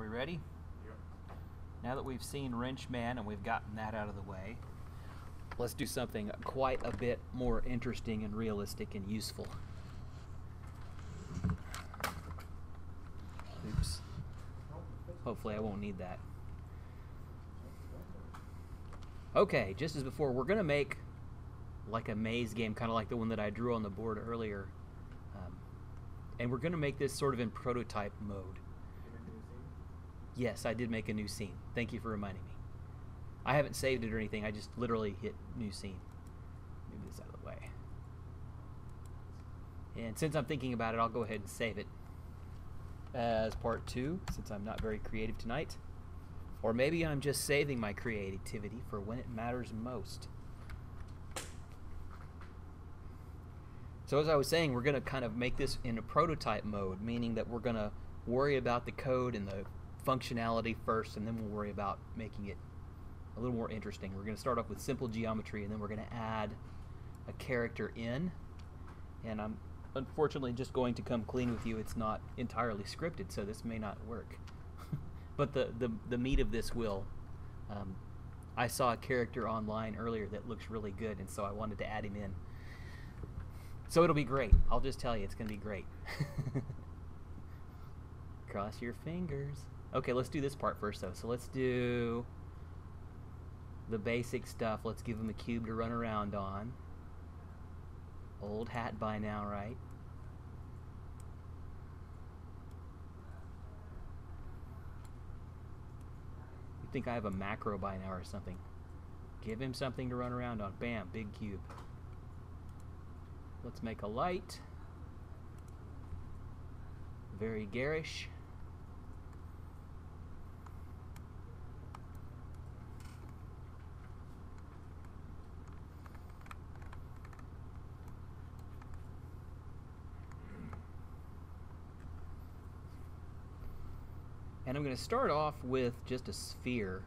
we ready? Yep. Now that we've seen Wrenchman and we've gotten that out of the way, let's do something quite a bit more interesting and realistic and useful. Oops. Hopefully I won't need that. Okay, just as before, we're going to make like a maze game, kind of like the one that I drew on the board earlier. And we're going to make this sort of in prototype mode. Yes, I did make a new scene. Thank you for reminding me. I haven't saved it or anything. I just literally hit new scene. Move this out of the way. And since I'm thinking about it, I'll go ahead and save it as part 2, since I'm not very creative tonight. Or maybe I'm just saving my creativity for when it matters most. So as I was saying, we're going to kind of make this in a prototype mode, meaning that we're going to worry about the code and the functionality first, and then we'll worry about making it a little more interesting. We're going to start off with simple geometry, and then we're going to add a character in. And I'm unfortunately just going to come clean with you. It's not entirely scripted, so this may not work. But the meat of this will. I saw a character online earlier that looks really good, and so I wanted to add him in. So it'll be great. I'll just tell you, it's going to be great. Cross your fingers. Okay, let's do this part first, though. So let's do the basic stuff. Let's give him a cube to run around on. Old hat by now, right? You think I have a macro by now or something. Give him something to run around on. Bam, big cube. Let's make a light. Very garish. And I'm going to start off with just a sphere.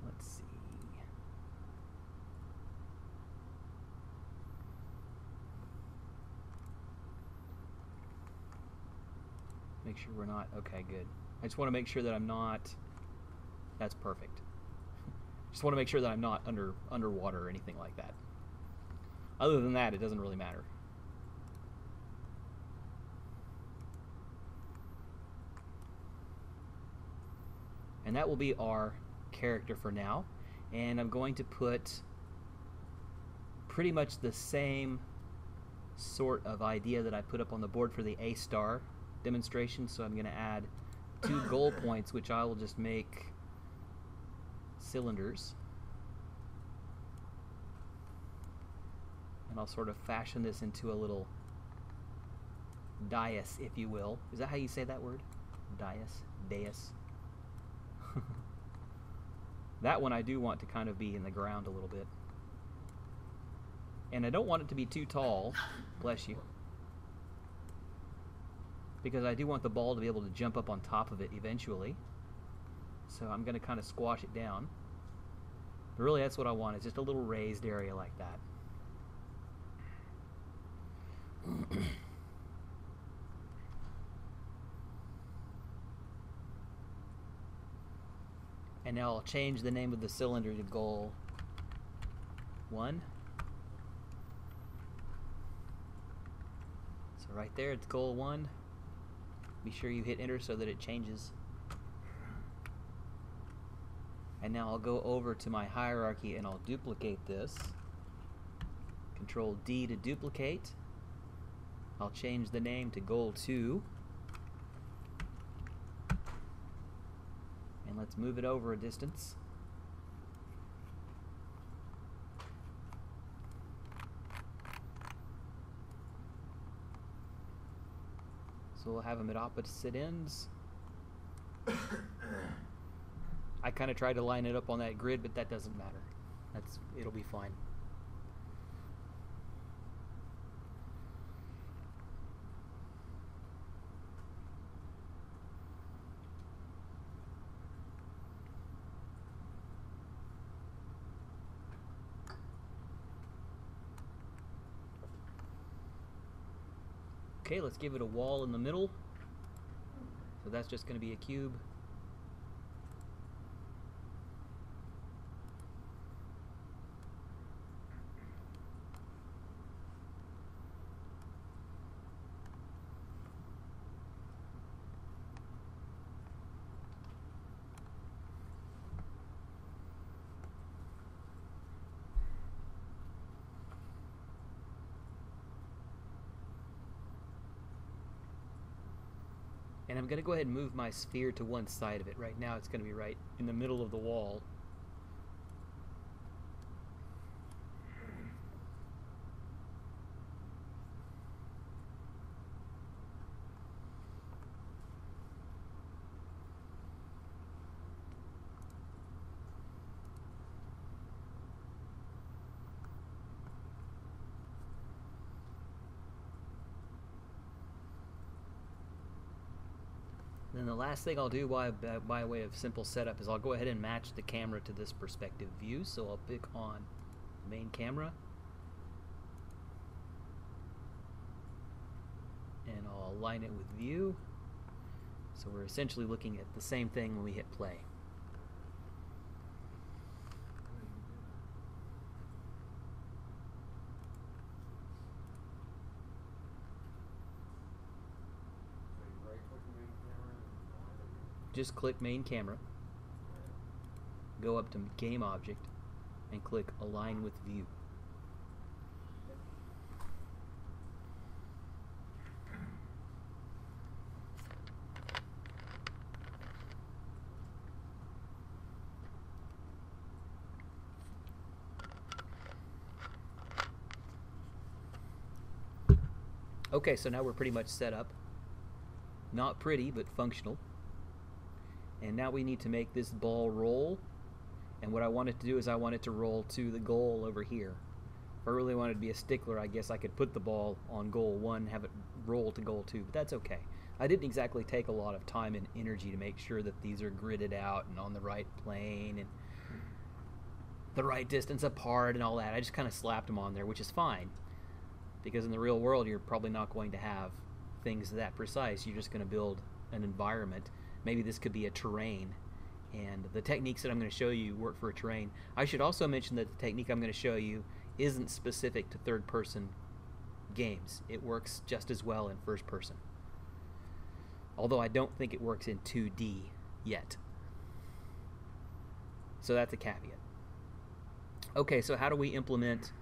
Let's see. Make sure we're not, okay, good. I just want to make sure that I'm not, that's perfect. Just want to make sure that I'm not underwater or anything like that. Other than that, it doesn't really matter. And that will be our character for now. And I'm going to put pretty much the same sort of idea that I put up on the board for the A-star demonstration. So I'm going to add 2 goal points, which I will just make cylinders. And I'll sort of fashion this into a little dais, if you will. Is that how you say that word? Dais? Dais? That one I do want to kind of be in the ground a little bit. And I don't want it to be too tall, bless you, because I do want the ball to be able to jump up on top of it eventually. So I'm going to kind of squash it down. But really that's what I want, is just a little raised area like that. And now I'll change the name of the cylinder to goal 1. So right there, it's goal 1. Be sure you hit enter so that it changes. And now I'll go over to my hierarchy and I'll duplicate this. Control D to duplicate. I'll change the name to goal 2. And let's move it over a distance. So we'll have them at opposite ends. I kind of tried to line it up on that grid, but that doesn't matter. It'll be fine. Okay, let's give it a wall in the middle. So that's just going to be a cube. And I'm going to go ahead and move my sphere to one side of it. Right now it's going to be right in the middle of the wall. Then the last thing I'll do by way of simple setup is I'll go ahead and match the camera to this perspective view. So I'll pick on main camera and I'll align it with view. So we're essentially looking at the same thing when we hit play. Just click main camera, go up to game object, and click align with view. Okay, so now we're pretty much set up. Not pretty, but functional. And now we need to make this ball roll. And what I want it to do is I want it to roll to the goal over here. If I really wanted to be a stickler, I guess I could put the ball on goal 1, have it roll to goal 2, but that's okay. I didn't exactly take a lot of time and energy to make sure that these are gridded out and on the right plane and the right distance apart and all that. I just kind of slapped them on there, which is fine. Because in the real world, you're probably not going to have things that precise. You're just going to build an environment. Maybe this could be a terrain, and the techniques that I'm going to show you work for a terrain. I should also mention that the technique I'm going to show you isn't specific to third-person games. It works just as well in first-person. Although I don't think it works in 2D yet. So that's a caveat. Okay, so how do we implement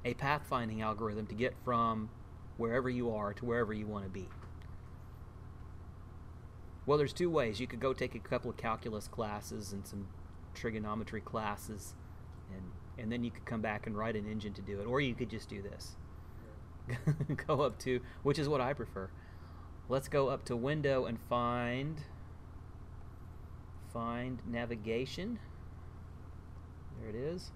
a pathfinding algorithm to get from wherever you are to wherever you want to be? Well, there's two ways. You could go take a couple of calculus classes and some trigonometry classes, and then you could come back and write an engine to do it. Or you could just do this. Go up to, which is what I prefer. Let's go up to Window and find Navigation. There it is.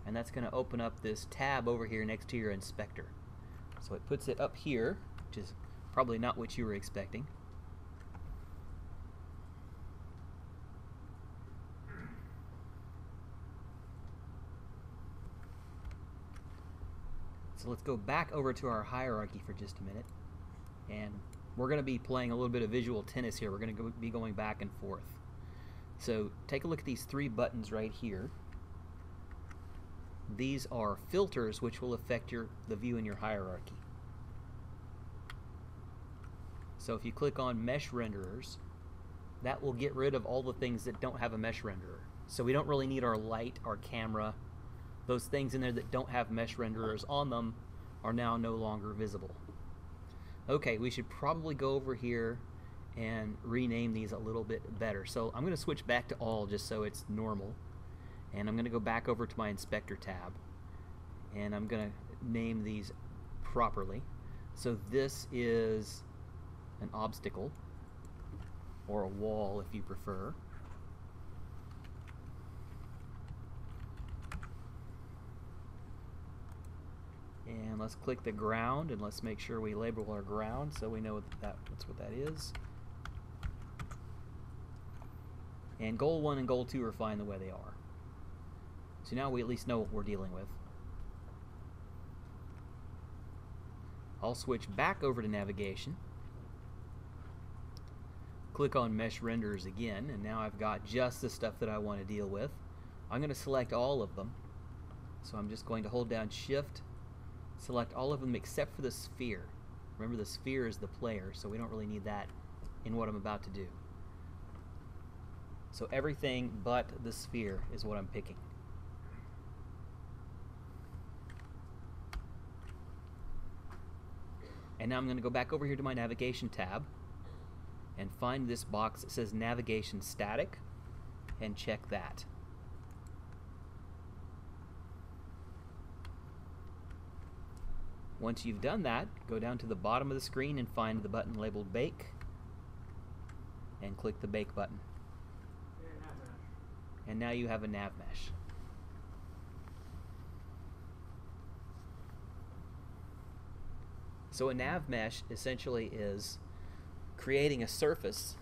And that's going to open up this tab over here next to your inspector. So it puts it up here, which is probably not what you were expecting. So let's go back over to our hierarchy for just a minute. And we're going to be playing a little bit of visual tennis here. We're going to be going back and forth. So take a look at these 3 buttons right here. These are filters which will affect the view in your hierarchy. So if you click on mesh renderers, that will get rid of all the things that don't have a mesh renderer. So we don't really need our light, our camera. Those things in there that don't have mesh renderers on them are now no longer visible. Okay, we should probably go over here and rename these a little bit better. So I'm going to switch back to all just so it's normal. And I'm going to go back over to my inspector tab. And I'm going to name these properly. So this is an obstacle, or a wall if you prefer. And let's click the ground, and let's make sure we label our ground so we know that's what that is. And goal 1 and goal 2 are fine the way they are. So now we at least know what we're dealing with. I'll switch back over to navigation, click on mesh renderers again, and now I've got just the stuff that I want to deal with. I'm going to select all of them, so I'm just going to hold down Shift, select all of them except for the sphere. Remember, the sphere is the player, so we don't really need that in what I'm about to do. So everything but the sphere is what I'm picking. And now I'm going to go back over here to my navigation tab and find this box that says navigation static and check that. Once you've done that, go down to the bottom of the screen and find the button labeled Bake and click the Bake button. And now you have a NavMesh. So a NavMesh essentially is creating a surface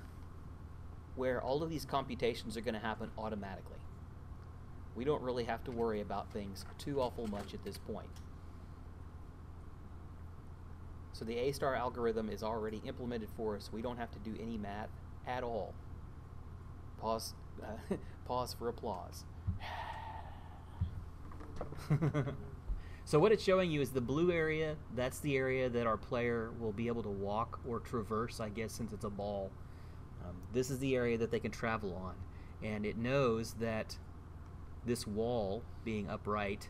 where all of these computations are going to happen automatically. We don't really have to worry about things too awful much at this point. So the A-star algorithm is already implemented for us. We don't have to do any math at all. Pause, pause for applause. So what it's showing you is the blue area. That's the area that our player will be able to walk or traverse, I guess, since it's a ball. This is the area that they can travel on. And it knows that this wall being upright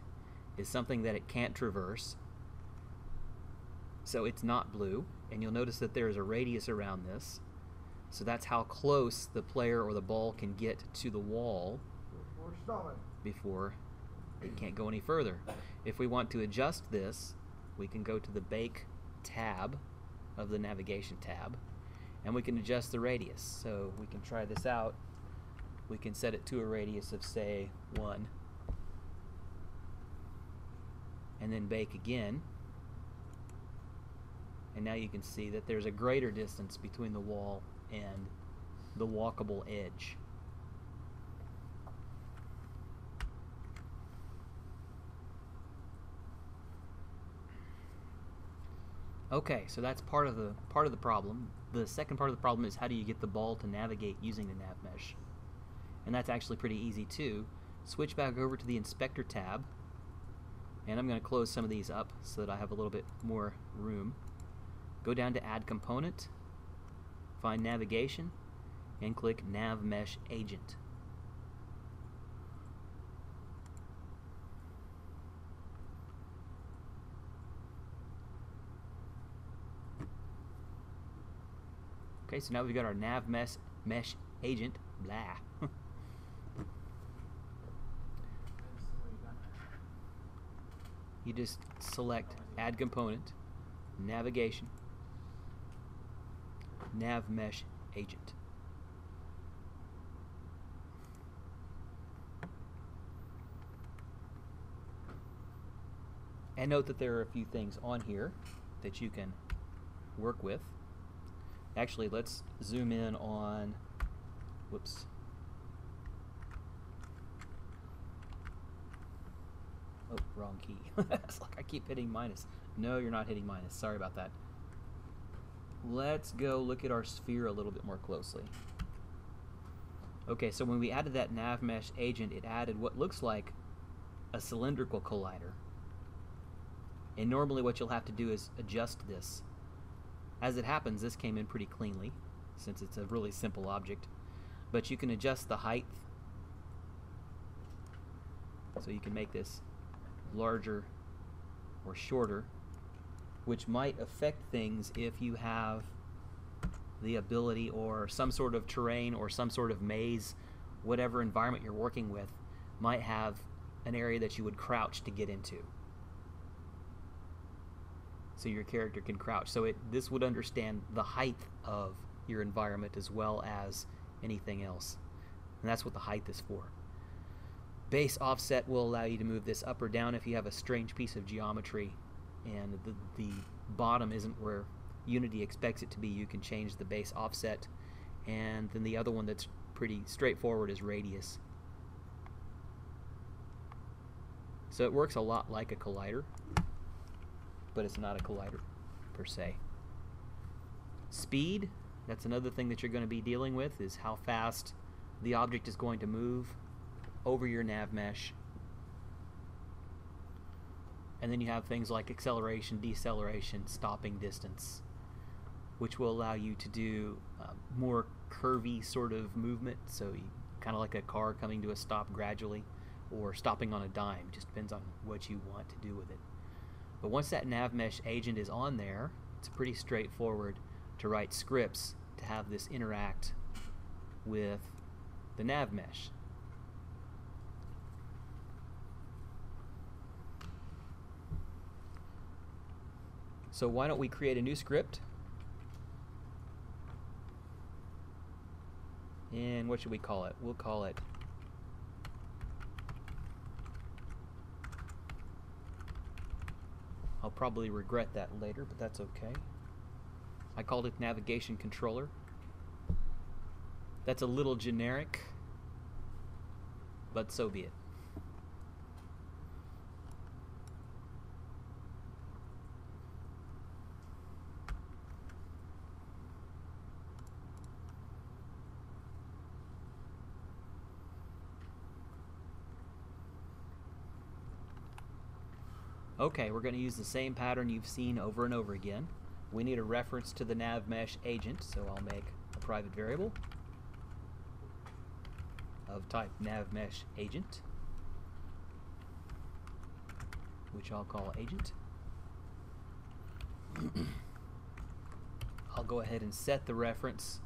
is something that it can't traverse. So it's not blue, and you'll notice that there is a radius around this. So that's how close the player or the ball can get to the wall before it can't go any further. If we want to adjust this, we can go to the Bake tab of the navigation tab, and we can adjust the radius. So we can try this out. We can set it to a radius of, say, 1, and then bake again. And now you can see that there's a greater distance between the wall and the walkable edge. Okay, so that's part of the problem. The second part of the problem is how do you get the ball to navigate using the NavMesh? And that's actually pretty easy too. Switch back over to the Inspector tab, and I'm going to close some of these up so that I have a little bit more room. Go down to Add Component, find Navigation, and click NavMesh Agent. Okay, so now we've got our NavMesh Agent. Blah. You just select Add Component, Navigation, NavMesh Agent. And note that there are a few things on here that you can work with. Actually, let's zoom in on, whoops. Oh, wrong key. It's like I keep hitting minus. No, you're not hitting minus. Sorry about that. Let's go look at our sphere a little bit more closely. Okay, so when we added that NavMesh agent, it added what looks like a cylindrical collider. And normally what you'll have to do is adjust this. As it happens, this came in pretty cleanly, since it's a really simple object. But you can adjust the height, so you can make this larger or shorter, which might affect things if you have the ability or some sort of terrain or some sort of maze, whatever environment you're working with, might have an area that you would crouch to get into. So your character can crouch. So this would understand the height of your environment as well as anything else. And that's what the height is for. Base offset will allow you to move this up or down if you have a strange piece of geometry and the bottom isn't where Unity expects it to be. You can change the base offset. And then the other one that's pretty straightforward is radius. So it works a lot like a collider, but it's not a collider. per se. Speed, that's another thing that you're going to be dealing with, is how fast the object is going to move over your NavMesh. And then you have things like acceleration, deceleration, stopping distance, which will allow you to do more curvy sort of movement, so kind of like a car coming to a stop gradually, or stopping on a dime. Just depends on what you want to do with it. But once that NavMesh agent is on there, it's pretty straightforward to write scripts to have this interact with the NavMesh. So why don't we create a new script? And what should we call it? We'll call it I'll probably regret that later, but that's okay. I called it navigation controller. That's a little generic, but so be it. Okay, we're going to use the same pattern you've seen over and over again. We need a reference to the NavMesh agent, so I'll make a private variable of type NavMesh agent, which I'll call agent. I'll go ahead and set the reference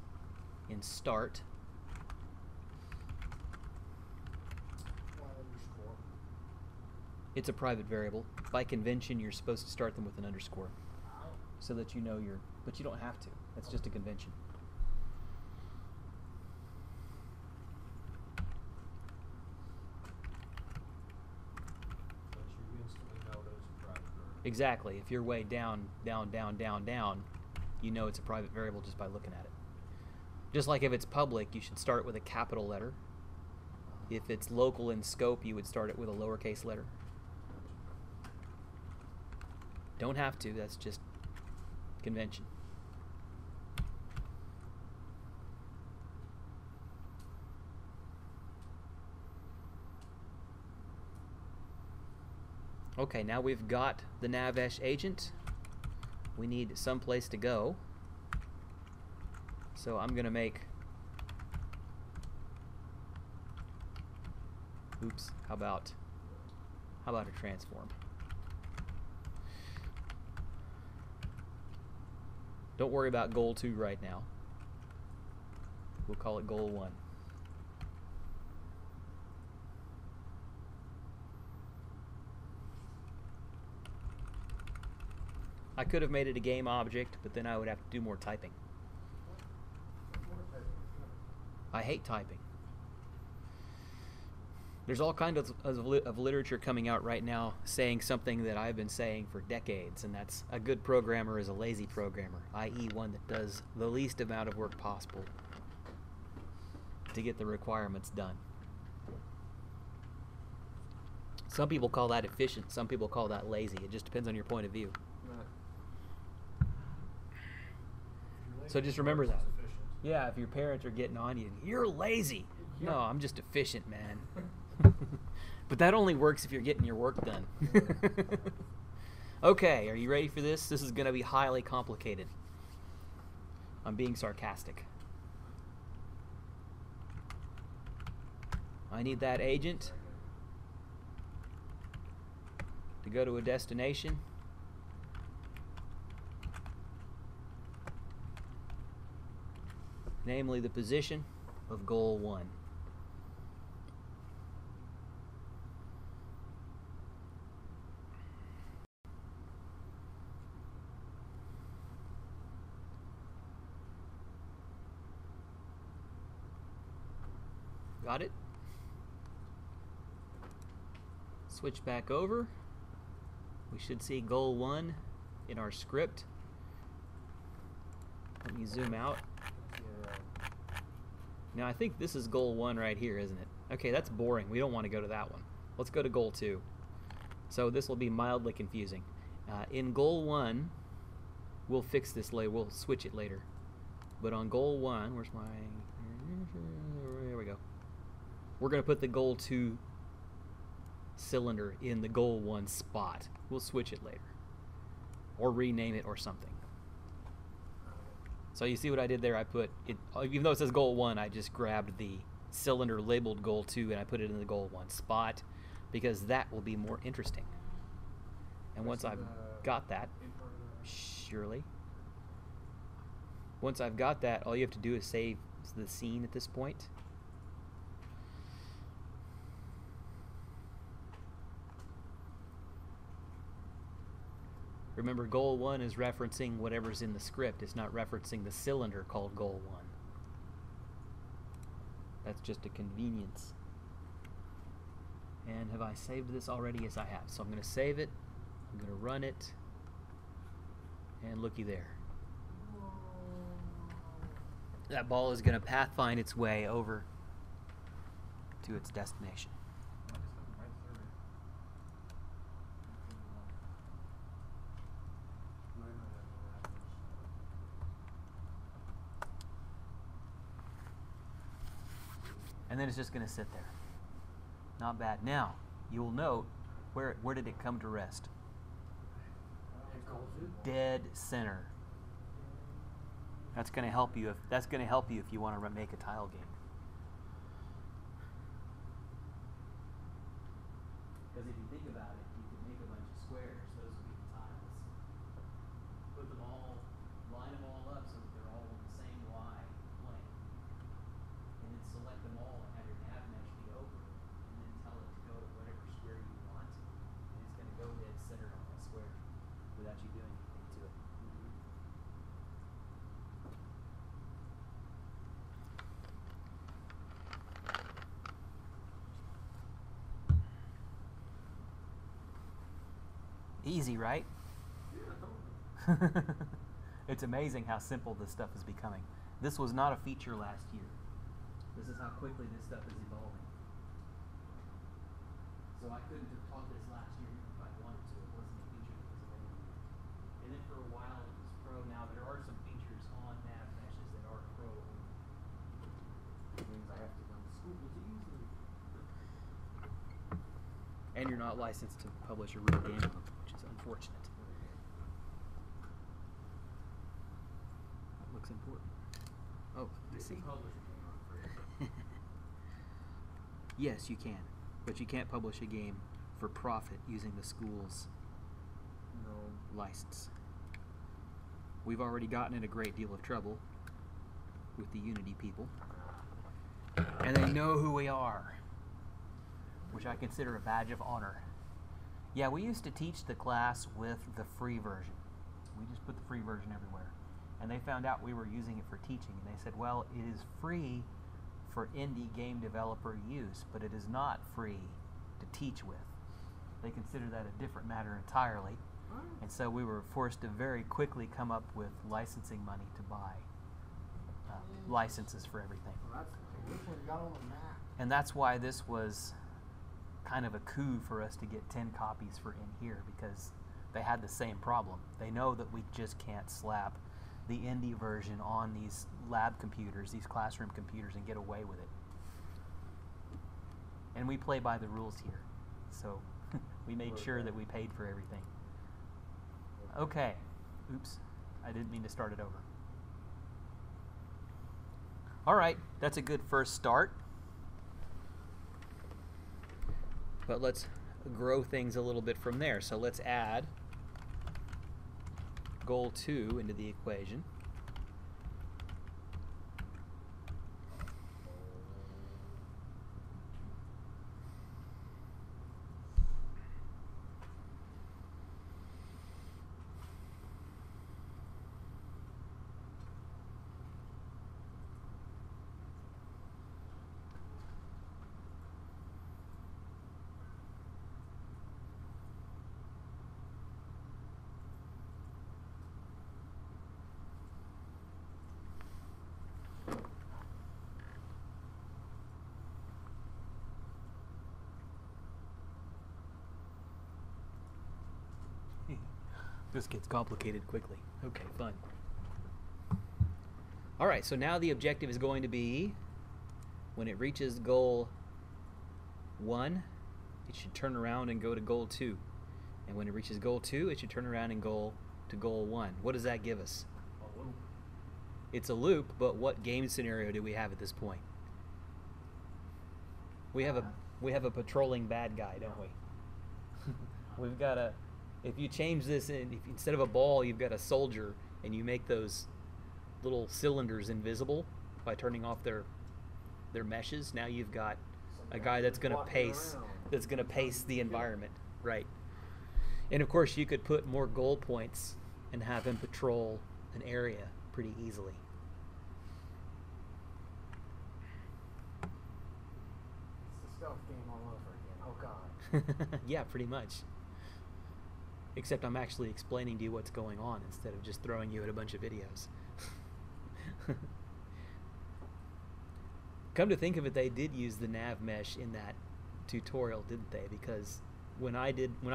in start. It's a private variable. By convention, you're supposed to start them with an underscore, so that you know but you don't have to. That's just a convention. But you instantly know that it's a private variable. Exactly. If you're way down, you know it's a private variable just by looking at it. Just like if it's public, you should start it with a capital letter. If it's local in scope, you would start it with a lowercase letter. Don't have to, that's just convention. Okay, now we've got the NavMesh agent. We need some place to go. So I'm going to make, how about a transform? Don't worry about goal 2 right now. We'll call it goal 1. I could have made it a game object, but then I would have to do more typing. I hate typing. There's all kinds of literature coming out right now saying something that I've been saying for decades, and that's a good programmer is a lazy programmer, i.e. one that does the least amount of work possible to get the requirements done. Some people call that efficient, some people call that lazy. It just depends on your point of view. So just remember that. Yeah, if your parents are getting on you, you're lazy. No, I'm just efficient, man. But that only works if you're getting your work done. Okay, are you ready for this? This is going to be highly complicated. I'm being sarcastic. I need that agent to go to a destination. Namely the position of goal 1. Got it? Switch back over. We should see goal 1 in our script. Let me zoom out. Now I think this is goal 1 right here, isn't it? Okay, that's boring. We don't want to go to that one. Let's go to goal 2. So this will be mildly confusing. In goal 1, we'll fix this later. We'll switch it later. But on goal 1, where's my... There we go. We're going to put the goal 2 cylinder in the goal 1 spot. We'll switch it later. Or rename it or something. So you see what I did there? I put it, even though it says goal 1, I just grabbed the cylinder labeled goal 2 and I put it in the goal 1 spot because that will be more interesting. And once I've got that, surely. Once I've got that, all you have to do is save the scene at this point. Remember, goal 1 is referencing whatever's in the script. It's not referencing the cylinder called goal 1. That's just a convenience. And have I saved this already? Yes, I have. So I'm going to save it. I'm going to run it. And looky there. That ball is going to pathfind its way over to its destination. And then it's just going to sit there. Not bad. Now, you'll note, where did it come to rest? Dead center. That's going to help you if you want to make a tile game. Because if you think about it, you could make a bunch of squares. Those would be the tiles. Put them all, line them all up so that they're all in the same Y plane. And then select them all and have your NavMesh be over it. And then tell it to go to whatever square you want. And it's going to go dead center on that square without you doing anything to it. Easy, right? It's amazing how simple this stuff is becoming. This was not a feature last year. This is how quickly this stuff is evolving. So I couldn't have taught this last year if I wanted to. It wasn't a feature that was available. And then for a while it was pro. Now there are some features on NavMeshes that are pro. It means I have to go to school to use them. And you're not licensed to publish a real game on them, which is unfortunate. That looks important. Oh, I see. Yes, you can. But you can't publish a game for profit using the school's license. We've already gotten in a great deal of trouble with the Unity people. And they know who we are, which I consider a badge of honor. Yeah, we used to teach the class with the free version. We just put the free version everywhere. And they found out we were using it for teaching, and they said, well, it is free for indie game developer use, but it is not free to teach with. They consider that a different matter entirely. And so we were forced to very quickly come up with licensing money to buy licenses for everything. And that's why this was kind of a coup for us to get 10 copies for in here, because they had the same problem. They know that we just can't slap the indie version on these lab computers, these classroom computers, and get away with it. And we play by the rules here. So we made sure that we paid for everything. Okay. Oops. I didn't mean to start it over. All right. That's a good first start. But let's grow things a little bit from there. So let's add goal 2 into the equation. This gets complicated quickly. Okay, fun. All right, so now the objective is going to be when it reaches goal 1, it should turn around and go to goal 2. And when it reaches goal 2, it should turn around and go to goal 1. What does that give us? A loop. It's a loop, but what game scenario do we have at this point? We have a patrolling bad guy, don't we? We've got a, if you change this in, if instead of a ball, you've got a soldier, and you make those little cylinders invisible by turning off their meshes. Now you've got a guy that's going to pace the environment, right? And of course, you could put more goal points and have him patrol an area pretty easily. It's the stealth game all over again. Oh God. Yeah, pretty much. Except I'm actually explaining to you what's going on instead of just throwing you at a bunch of videos. Come to think of it, they did use the NavMesh in that tutorial, didn't they? Because when I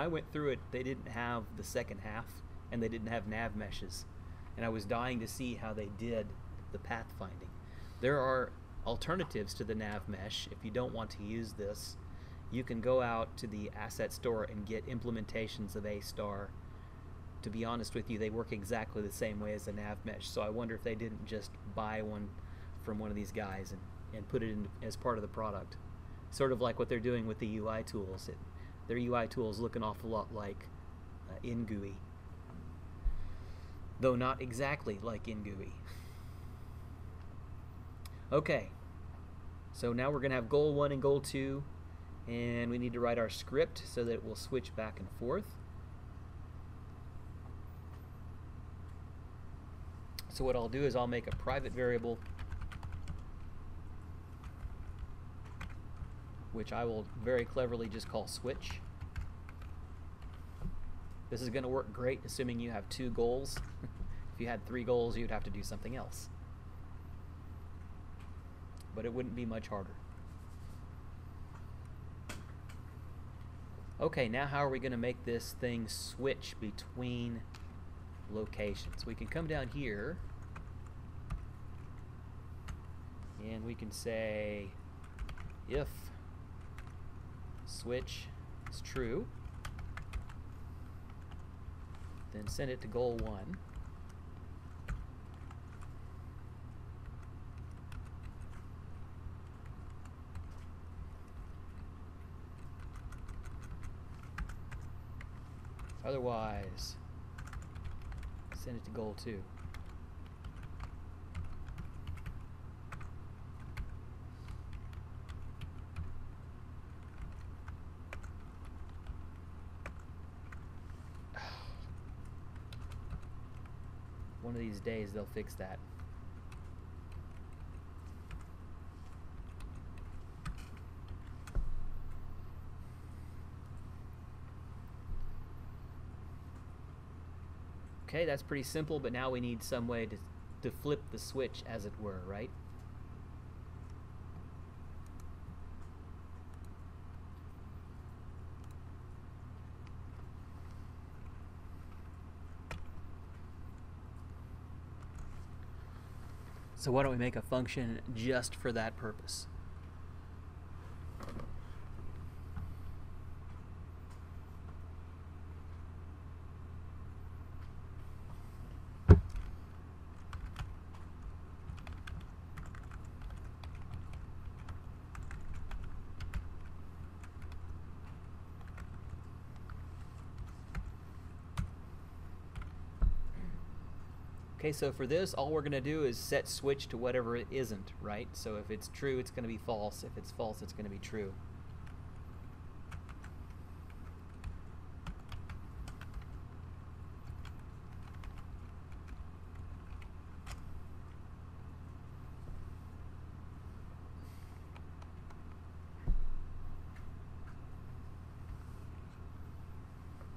went through it, they didn't have the second half, and they didn't have NavMeshes, and I was dying to see how they did the pathfinding. There are alternatives to the NavMesh. If you don't want to use this, you can go out to the asset store and get implementations of A-Star. To be honest with you, they work exactly the same way as the NavMesh, so I wonder if they didn't just buy one from one of these guys and put it in as part of the product. Sort of like what they're doing with the UI tools. Their UI tools look an awful lot like InGUI, though not exactly like InGUI. Okay, so now we're going to have goal 1 and goal 2, and we need to write our script so that it will switch back and forth. So what I'll do is I'll make a private variable, which I will very cleverly just call switch. This is going to work great assuming you have 2 goals. If you had 3 goals, you'd have to do something else. But it wouldn't be much harder. Okay, now how are we going to make this thing switch between locations? We can come down here and we can say if switch is true, then send it to goal 1. Otherwise, send it to goal 2. One of these days they'll fix that. Okay, that's pretty simple, but now we need some way to flip the switch, as it were, right? So why don't we make a function just for that purpose? Okay, so for this, all we're going to do is set switch to whatever it isn't, right? So if it's true, it's going to be false. If it's false, it's going to be true.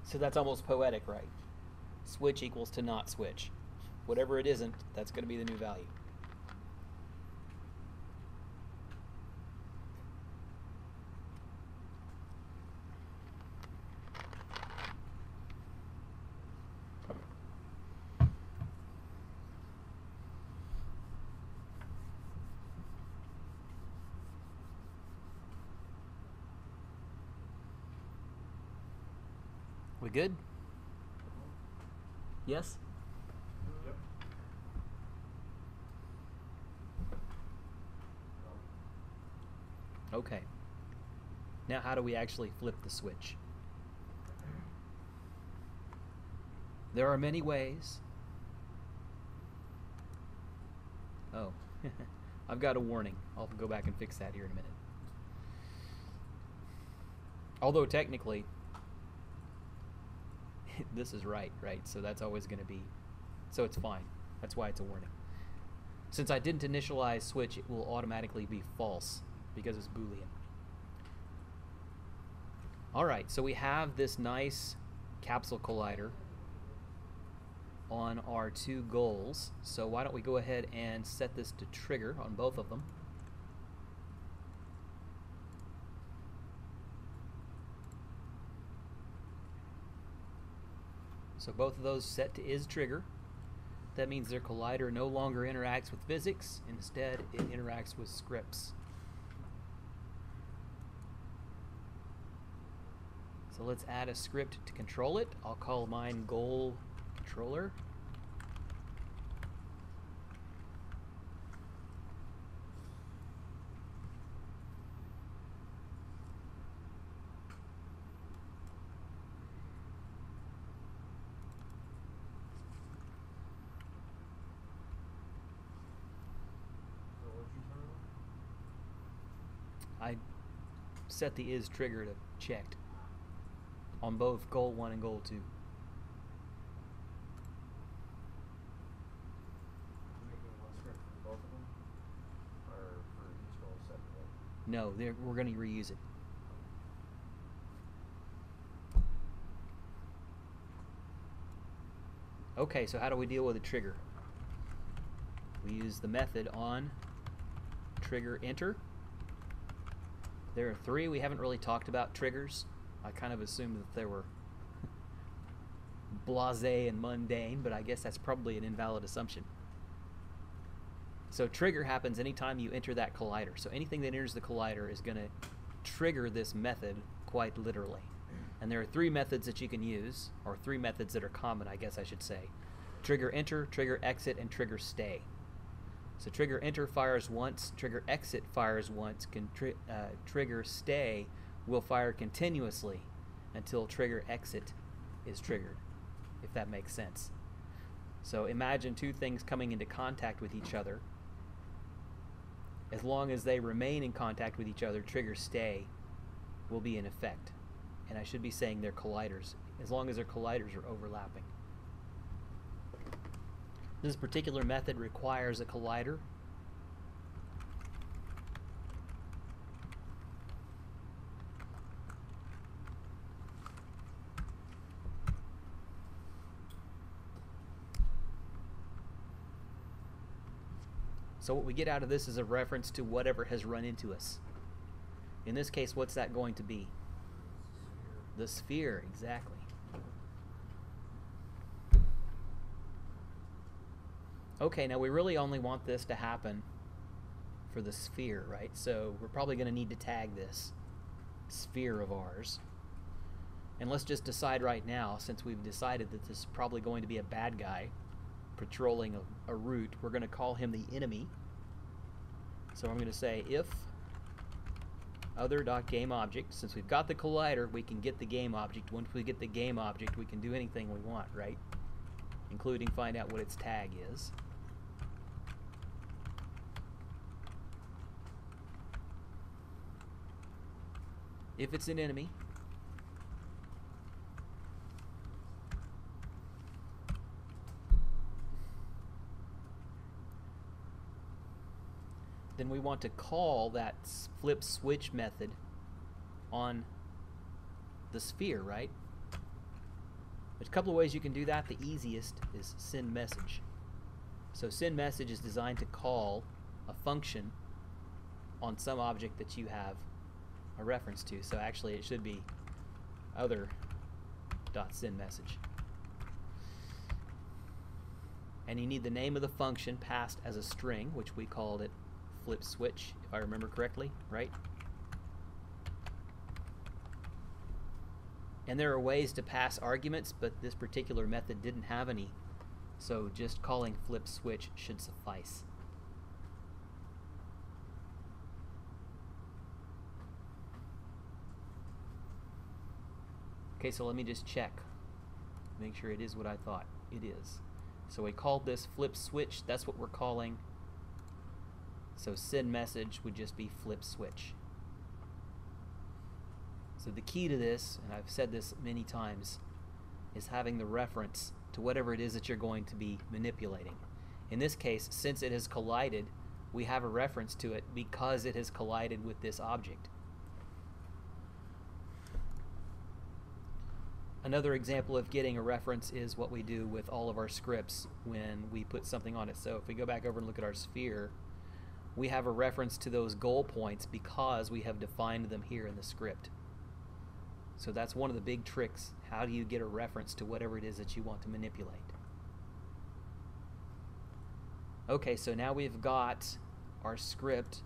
So that's almost poetic, right? Switch equals to not switch. Whatever it isn't, that's going to be the new value. We good? Yes? Yep. Okay. Now how do we actually flip the switch? There are many ways. Oh, I've got a warning. I'll go back and fix that here in a minute. Although technically, this is right? So that's always going to be, so it's fine. That's why it's a warning. Since I didn't initialize switch, it will automatically be false because it's Boolean. Alright, so we have this nice capsule collider on our two goals. So why don't we go ahead and set this to trigger on both of them. So both of those set to is trigger. That means their collider no longer interacts with physics. Instead, it interacts with scripts. So let's add a script to control it. I'll call mine goal controller. So what'd you turn on? I set the is trigger to checked on both goal 1 and goal 2. You're making one script for both of them? Or for each goal separately? No, we're going to reuse it. Okay, so how do we deal with a trigger? We use the method on trigger enter. There are 3. We haven't really talked about triggers. I kind of assumed that they were blasé and mundane, but I guess that's probably an invalid assumption. So trigger happens anytime you enter that collider. So anything that enters the collider is going to trigger this method quite literally. And there are 3 methods that you can use, or 3 methods that are common, I guess I should say. Trigger enter, trigger exit, and trigger stay. So trigger enter fires once, trigger exit fires once, trigger stay will fire continuously until trigger exit is triggered, if that makes sense. So imagine 2 things coming into contact with each other. As long as they remain in contact with each other, trigger stay will be in effect. And I should be saying they're colliders, as long as their colliders are overlapping. This particular method requires a collider. So what we get out of this is a reference to whatever has run into us. In this case, what's that going to be? The sphere, exactly. Okay, now we really only want this to happen for the sphere, right? So we're probably going to need to tag this sphere of ours. And let's just decide right now, since we've decided that this is probably going to be a bad guy patrolling a route, we're going to call him the enemy. So I'm going to say if other.gameObject, since we've got the collider, we can get the game object. Once we get the game object, we can do anything we want, right? Including find out what its tag is. If it's an enemy, then we want to call that flip switch method on the sphere, right? There's a couple of ways you can do that. The easiest is send message. So send message is designed to call a function on some object that you have a reference to. So actually it should be other.sendMessage. And you need the name of the function passed as a string, which we called it flip switch, if I remember correctly, right? And there are ways to pass arguments, but this particular method didn't have any. So just calling flip switch should suffice. Okay, so let me just check. Make sure it is what I thought it is. So we called this flip switch. That's what we're calling. So send message would just be flip switch. So the key to this, and I've said this many times, is having the reference to whatever it is that you're going to be manipulating. In this case, since it has collided, we have a reference to it because it has collided with this object. Another example of getting a reference is what we do with all of our scripts when we put something on it. So if we go back over and look at our sphere, we have a reference to those goal points because we have defined them here in the script. So that's one of the big tricks. How do you get a reference to whatever it is that you want to manipulate? Okay, so now we've got our script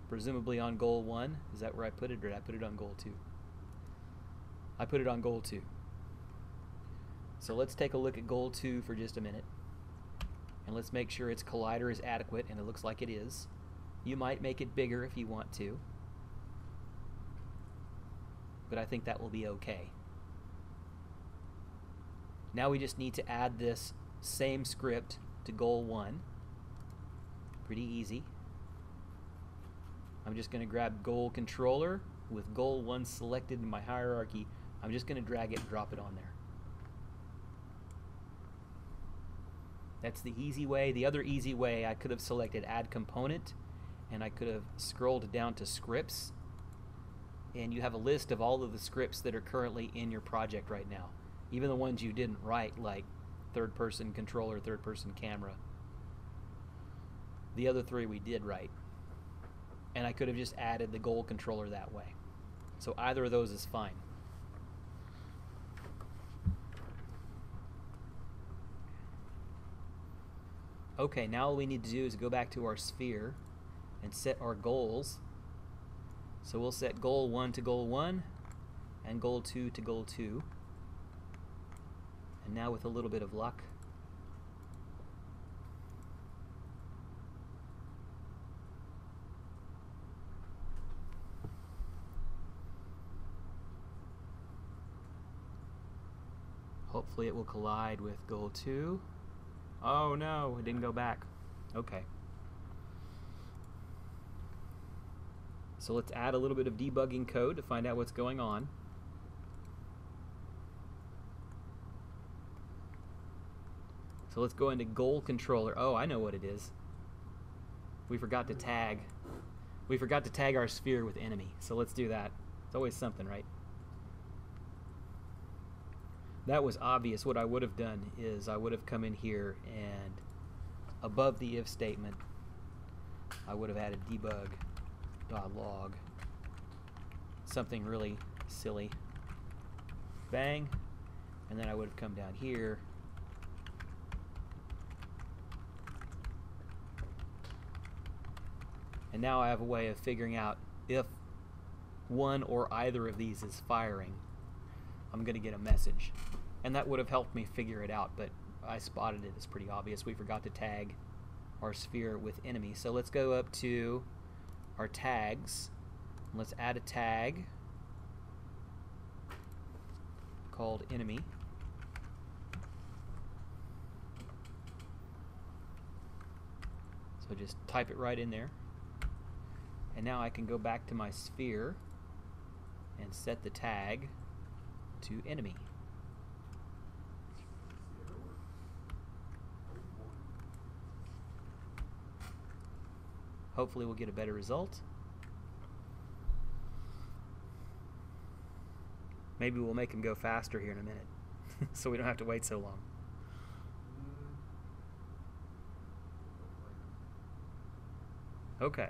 presumably on goal 1. Is that where I put it, or did I put it on goal 2? I put it on goal 2. So let's take a look at goal 2 for just a minute. And let's make sure its collider is adequate, and it looks like it is. You might make it bigger if you want to, but I think that will be okay. Now we just need to add this same script to goal 1. Pretty easy. I'm just going to grab goal controller with goal 1 selected in my hierarchy. I'm just going to drag it and drop it on there. That's the easy way. The other easy way, I could have selected add component, and I could have scrolled down to scripts, and you have a list of all of the scripts that are currently in your project right now, even the ones you didn't write, like third person controller, third person camera. The other 3 we did write, and I could have just added the goal controller that way. So either of those is fine. Okay, now all we need to do is go back to our sphere and set our goals. So we'll set goal 1 to goal 1 and goal 2 to goal 2. And now with a little bit of luck, hopefully it will collide with goal 2. Oh no, it didn't go back. Okay. So let's add a little bit of debugging code to find out what's going on. So let's go into goal controller. Oh, I know what it is. We forgot to tag. We forgot to tag our sphere with enemy. So let's do that. It's always something, right? That was obvious. What I would have done is I would have come in here and above the if statement I would have added debug.log, something really silly, bang, and then I would have come down here and now I have a way of figuring out if one or either of these is firing, I'm going to get a message. And that would have helped me figure it out, but I spotted it as pretty obvious. We forgot to tag our sphere with enemy. So let's go up to our tags. Let's add a tag called enemy. So just type it right in there. And now I can go back to my sphere and set the tag to enemy. Hopefully we'll get a better result. Maybe we'll make him go faster here in a minute so we don't have to wait so long. Okay.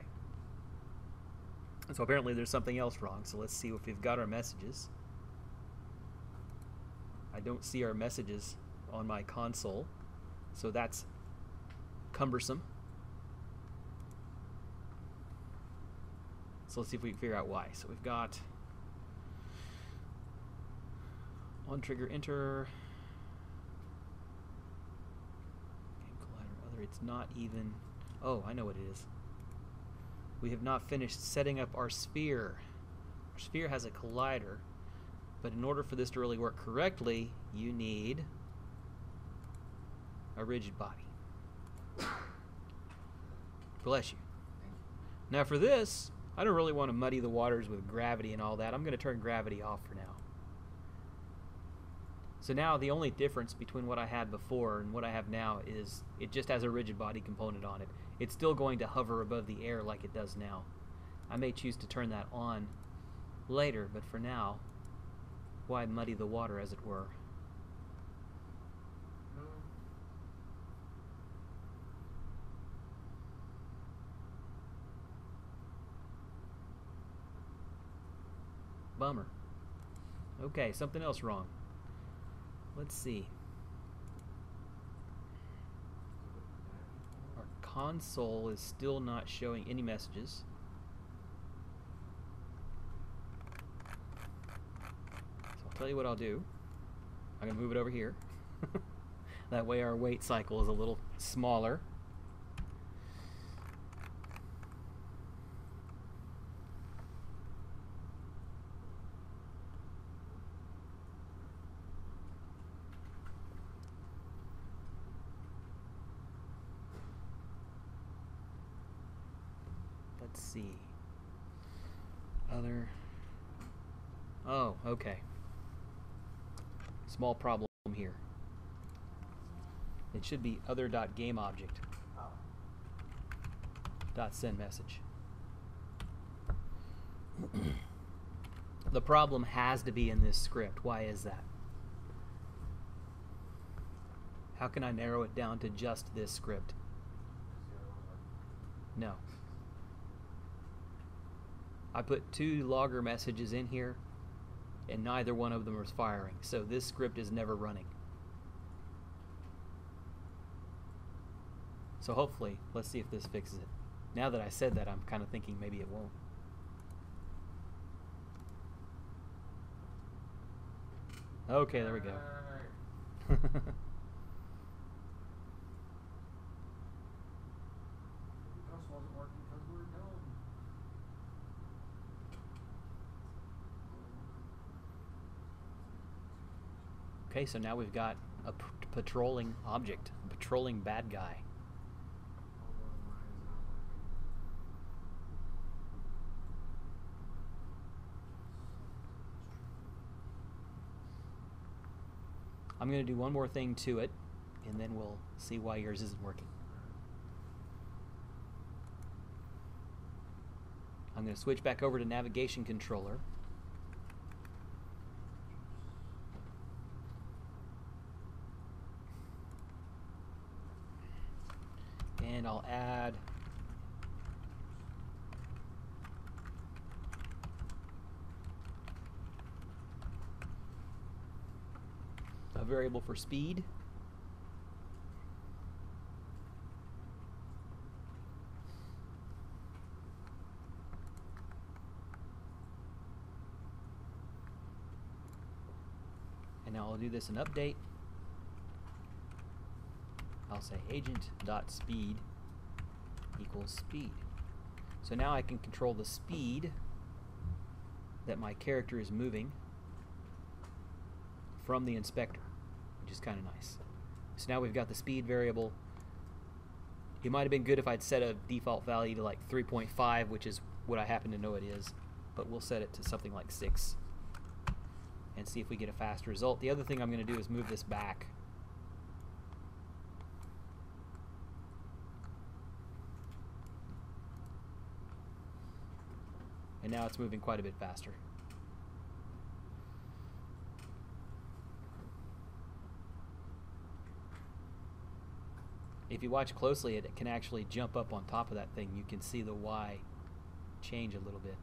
So apparently there's something else wrong, so let's see if we've got our messages. I don't see our messages on my console, so that's cumbersome. So let's see if we can figure out why. So we've got On trigger, enter. Game collider, other. It's not even. Oh, I know what it is. We have not finished setting up our sphere. Our sphere has a collider, but in order for this to really work correctly, you need a rigid body. Bless you. Now for this, I don't really want to muddy the waters with gravity and all that. I'm going to turn gravity off for now. So now the only difference between what I had before and what I have now is it just has a rigid body component on it. It's still going to hover above the air like it does now. I may choose to turn that on later, but for now, why muddy the water, as it were? Bummer. Okay, something else wrong. Let's see. Our console is still not showing any messages. So I'll tell you what I'll do. I'm going to move it over here. That way our wait cycle is a little smaller. Let's see. Other. Oh, okay. Small problem here. It should be other.gameObject. .send message. The problem has to be in this script. Why is that? How can I narrow it down to just this script? No. I put 2 logger messages in here, and neither one of them is firing, so this script is never running. So hopefully, let's see if this fixes it. Now that I said that, I'm kind of thinking maybe it won't. Okay, there we go. Just wasn't working because we were dumb. Okay, so now we've got a patrolling object, a patrolling bad guy. Although mine is not working. I'm going to do one more thing to it, and then we'll see why yours isn't working. I'm going to switch back over to navigation controller. And I'll add a variable for speed. And now I'll do this in update. I'll say agent.speed equals speed. So now I can control the speed that my character is moving from the inspector, which is kind of nice. So now we've got the speed variable. It might have been good if I'd set a default value to like 3.5, which is what I happen to know it is, but we'll set it to something like 6 and see if we get a fast result. The other thing I'm going to do is move this back. And now it's moving quite a bit faster. If you watch closely, it can actually jump up on top of that thing. You can see the Y change a little bit.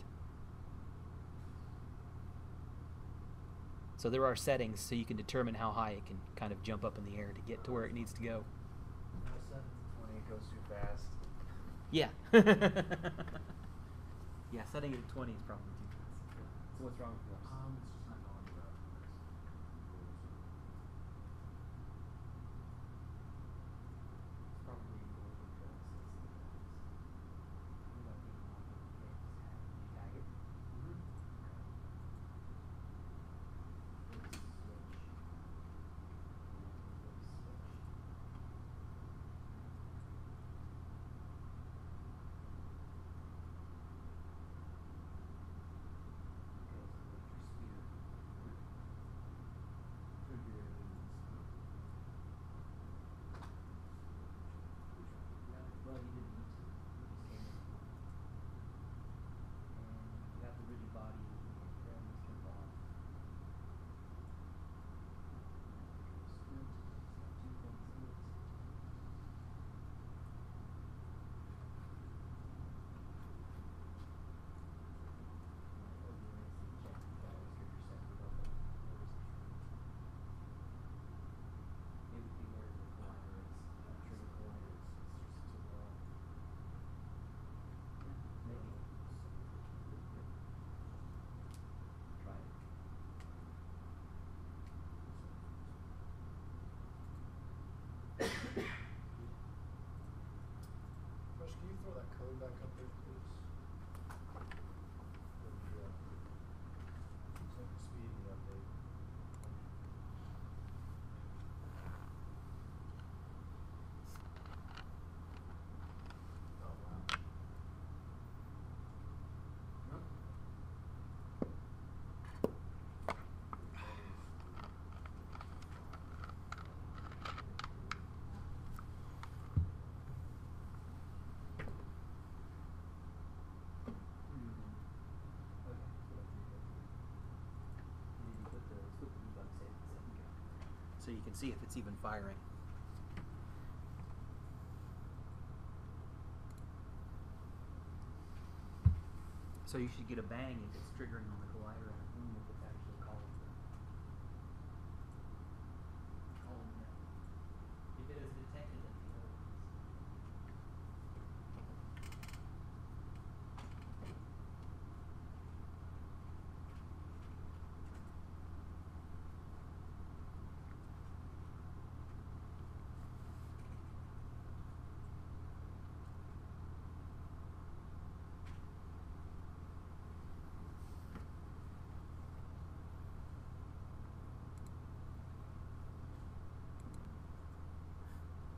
So there are settings so you can determine how high it can kind of jump up in the air to get to where it needs to go. No, 7 to 20 goes too fast. Yeah. Yeah, setting it at 20 is probably too fast. So what's wrong with yours? It's just not going to back up there, please. Set the speed in the update. Oh, wow. Huh? So you can see if it's even firing. So you should get a bang if it's triggering on the collider and a boom if it's actually calling them. If it is detected at the other ones.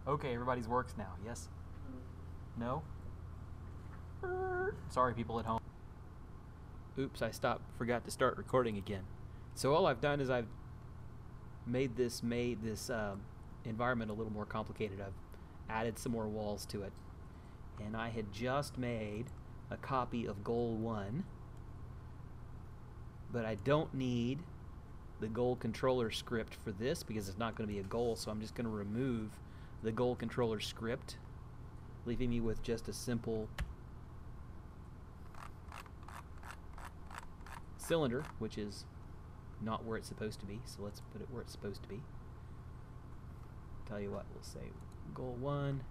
Okay, everybody's works now, yes? No? Sorry, people at home. Oops, forgot to start recording again. So all I've done is I've made this environment a little more complicated. I've added some more walls to it. And I had just made a copy of goal 1, but I don't need the goal controller script for this because it's not going to be a goal, so I'm just going to remove the goal controller script, leaving me with just a simple cylinder, which is not where it's supposed to be, so let's put it where it's supposed to be. Tell you what, we'll say goal 1,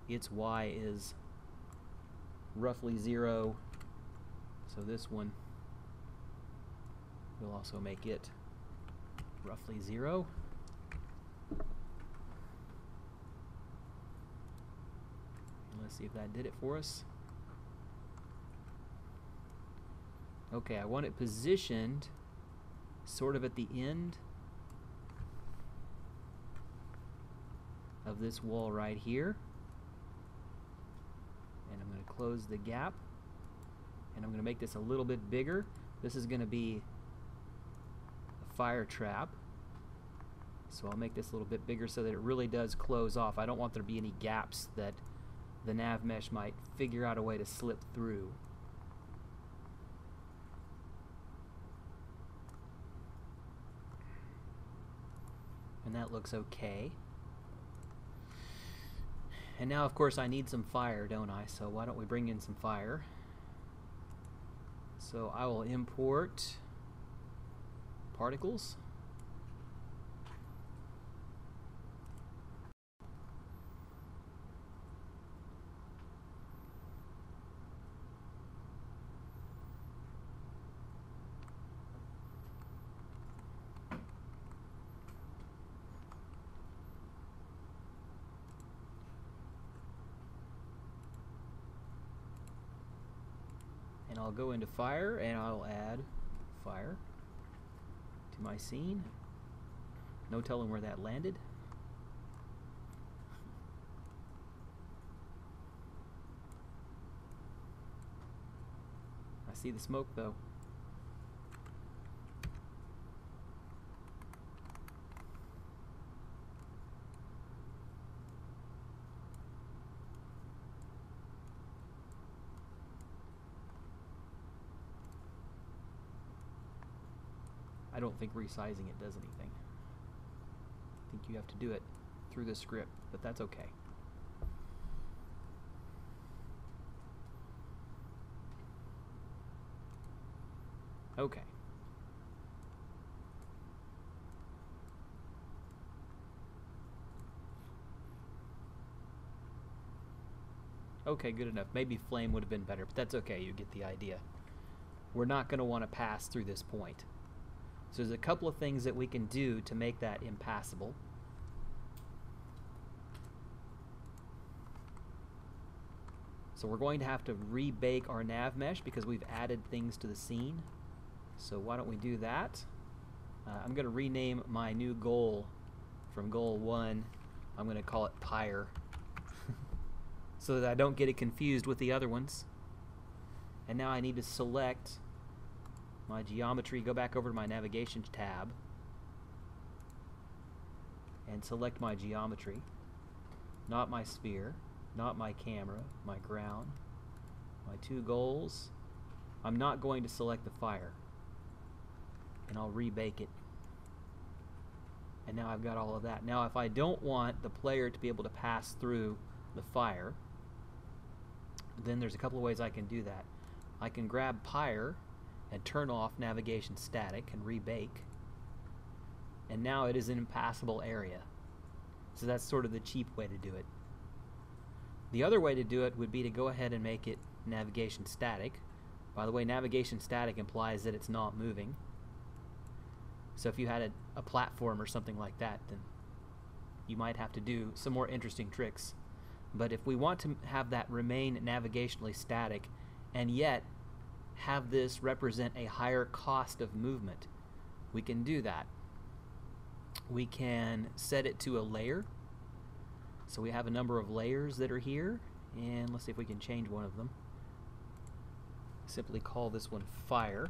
its Y is roughly 0, so this one will also make it roughly 0. Let's see if that did it for us. Okay, I want it positioned sort of at the end of this wall right here. And I'm going to close the gap. And I'm going to make this a little bit bigger. This is going to be a fire trap. So I'll make this a little bit bigger so that it really does close off. I don't want there to be any gaps that the NavMesh might figure out a way to slip through. And that looks okay. And now, of course, I need some fire, don't I? So why don't we bring in some fire? So I will import particles. And I'll go into fire and I'll add fire to my scene. No telling where that landed. I see the smoke though. I don't think resizing it does anything. I think you have to do it through the script, but that's okay. Okay. Okay, good enough. Maybe flame would have been better, but that's okay. You get the idea. We're not going to want to pass through this point. So there's a couple of things that we can do to make that impassable. So we're going to have to rebake our NavMesh because we've added things to the scene. So why don't we do that? I'm going to rename my new goal from goal 1. I'm going to call it Pyre so that I don't get it confused with the other ones. And now I need to select my geometry, go back over to my navigation tab and select my geometry, not my sphere, not my camera, my ground, my 2 goals. I'm not going to select the fire, and I'll rebake it. And now I've got all of that. Now if I don't want the player to be able to pass through the fire, then there's a couple of ways I can do that. I can grab Pyre and turn off navigation static and rebake, and now it is an impassable area. So that's sort of the cheap way to do it. The other way to do it would be to go ahead and make it navigation static. By the way, navigation static implies that it's not moving. So if you had a platform or something like that, then you might have to do some more interesting tricks. But if we want to have that remain navigationally static and yet have this represent a higher cost of movement, we can do that. We can set it to a layer. So we have a number of layers that are here, and let's see if we can change one of them. Simply call this one Fire,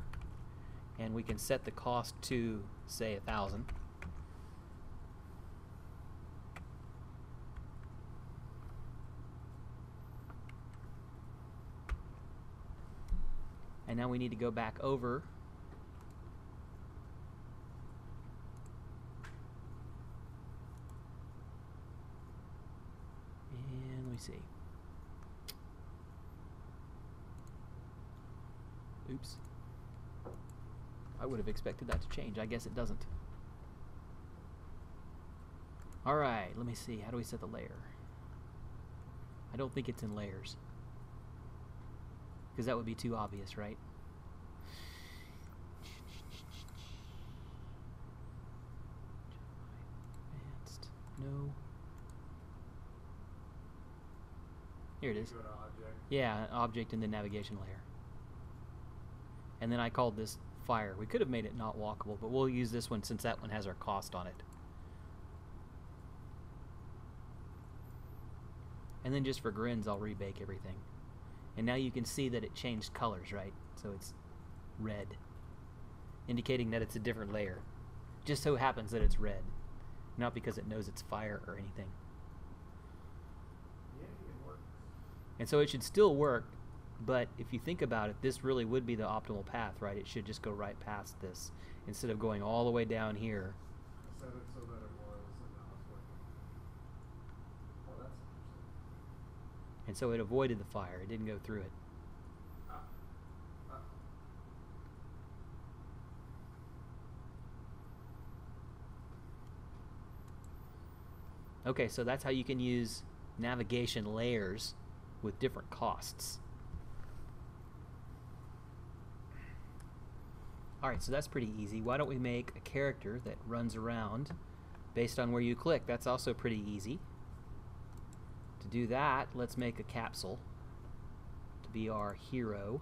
and we can set the cost to, say, 1,000. And now we need to go back over and let me see. Oops. I would have expected that to change. I guess it doesn't. Alright, let me see. How do we set the layer? I don't think it's in layers, because that would be too obvious, right? Advanced. No. Here it is. Go to object. Yeah, object in the navigation layer. And then I called this Fire. We could have made it not walkable, but we'll use this one since that one has our cost on it. And then just for grins, I'll rebake everything. And now you can see that it changed colors, right? So it's red, indicating that it's a different layer. Just so happens that it's red, not because it knows it's fire or anything. Yeah, it works. And so it should still work, but if you think about it, this really would be the optimal path, right? It should just go right past this instead of going all the way down here. I set it so that it was, and now it's working. Oh, that's interesting. And so it avoided the fire. It didn't go through it. Okay, so that's how you can use navigation layers with different costs. Alright, so that's pretty easy. Why don't we make a character that runs around based on where you click? That's also pretty easy. To do that, let's make a capsule to be our hero.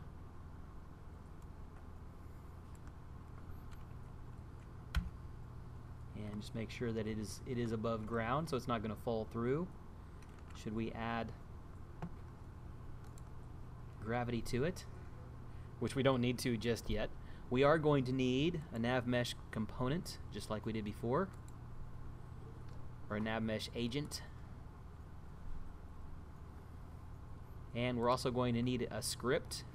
And just make sure that it is above ground, so it's not going to fall through. Should we add gravity to it? Which we don't need to just yet. We are going to need a NavMesh component, just like we did before, or a NavMesh agent. And we're also going to need a script.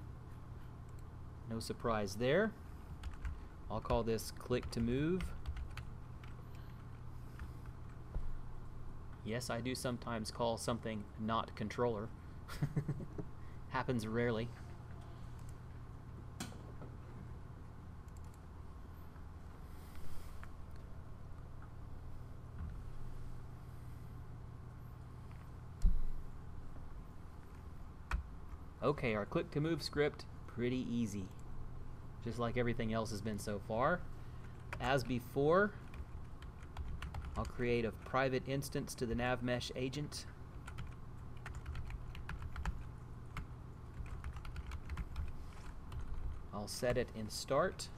No surprise there. I'll call this click to move. Yes, I do sometimes call something not controller. Happens rarely. Okay, our click to move script, pretty easy. Just like everything else has been so far. As before, I'll create a private instance to the NavMesh agent. I'll set it in start.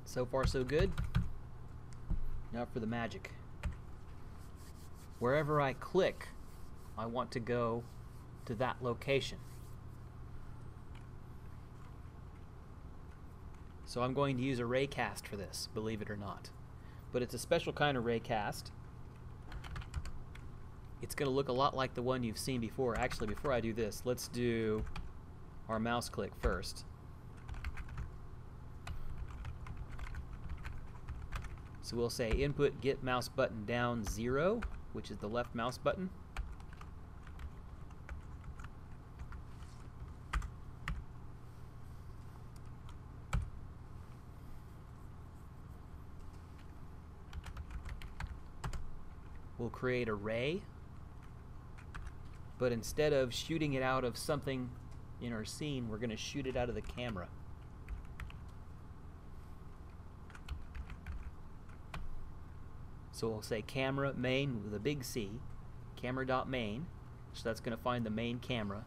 So far so good. Now for the magic. Wherever I click, I want to go to that location. So I'm going to use a ray cast for this, believe it or not. But it's a special kind of ray cast. It's going to look a lot like the one you've seen before. Actually, before I do this, let's do our mouse click first. So we'll say input get mouse button down 0, which is the left mouse button. We'll create a ray, but instead of shooting it out of something in our scene, we're going to shoot it out of the camera. So we'll say camera main with a big C, camera.main, so that's going to find the main camera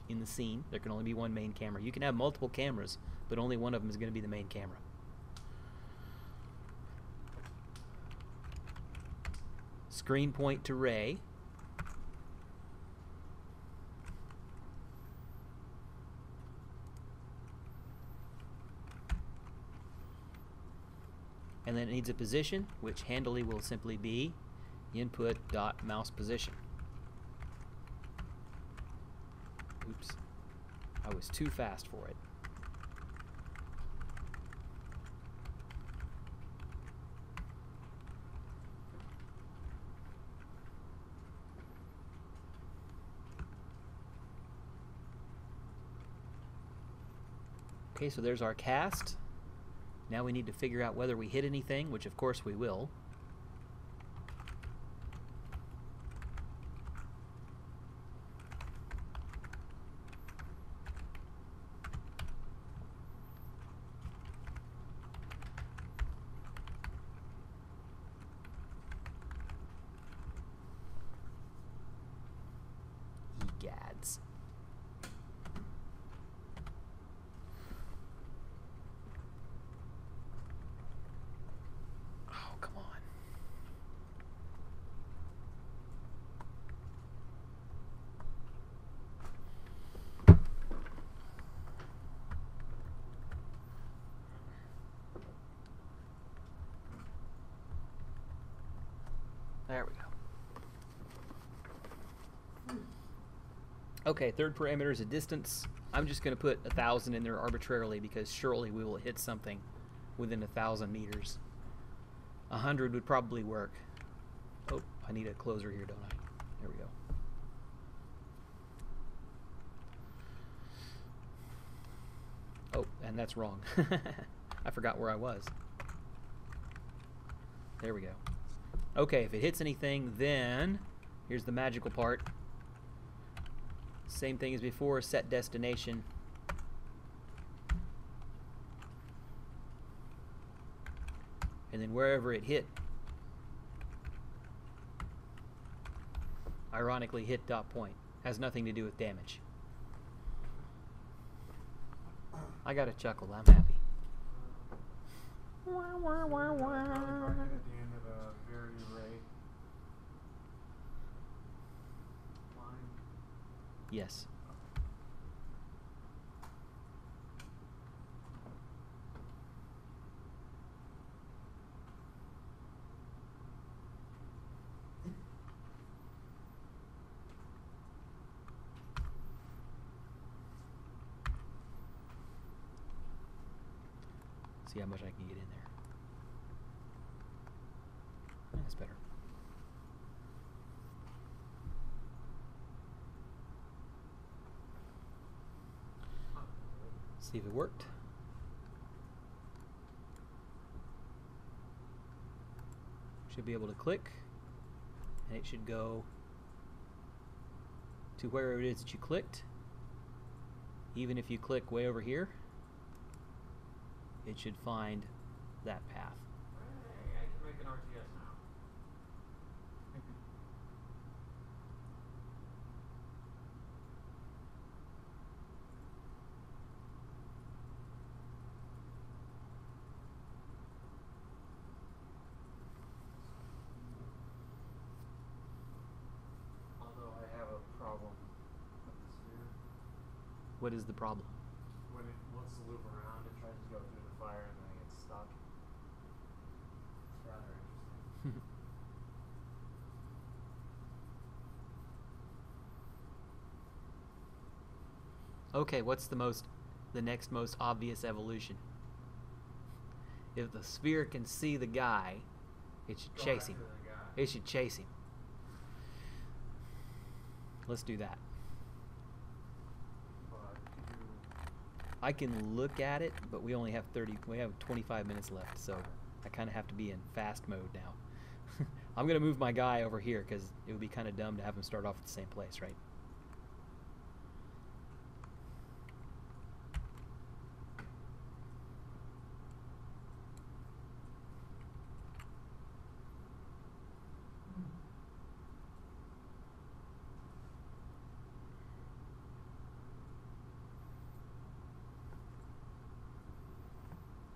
in the scene. There can only be one main camera. You can have multiple cameras, but only one of them is going to be the main camera. Screen point to ray. And then it needs a position, which handily will simply be input.mouse position. Oops, I was too fast for it. Okay, so there's our cast. Now we need to figure out whether we hit anything, which of course we will. Egads. There we go. Okay, third parameter is a distance. I'm just going to put 1,000 in there arbitrarily because surely we will hit something within 1,000 meters. 100 would probably work. Oh, I need a closer here, don't I? There we go. Oh, and that's wrong. I forgot where I was. There we go. Okay, if it hits anything, then here's the magical part. Same thing as before, set destination. And then wherever it hit, ironically hit dot point. Has nothing to do with damage. I got a chuckle, I'm happy. Wah, wah, wah, wah. At the end of a very array line. Yes. See how much I can get in there. That's better. See if it worked. Should be able to click, and it should go to wherever it is that you clicked. even if you click way over here, it should find that path. Hey, I can make an RTS now. Although I have a problem with the sphere. What is the problem? When it wants to loop around, it tries to go through the fire and then it gets stuck. It's rather interesting. Okay, what's the next most obvious evolution? If the sphere can see the guy, it should Go chase after him. the guy. It should chase him. Let's do that. But could you I can look at it, but we only have 25 minutes left, so I kind of have to be in fast mode now. I'm going to move my guy over here because it would be kind of dumb to have him start off at the same place, right?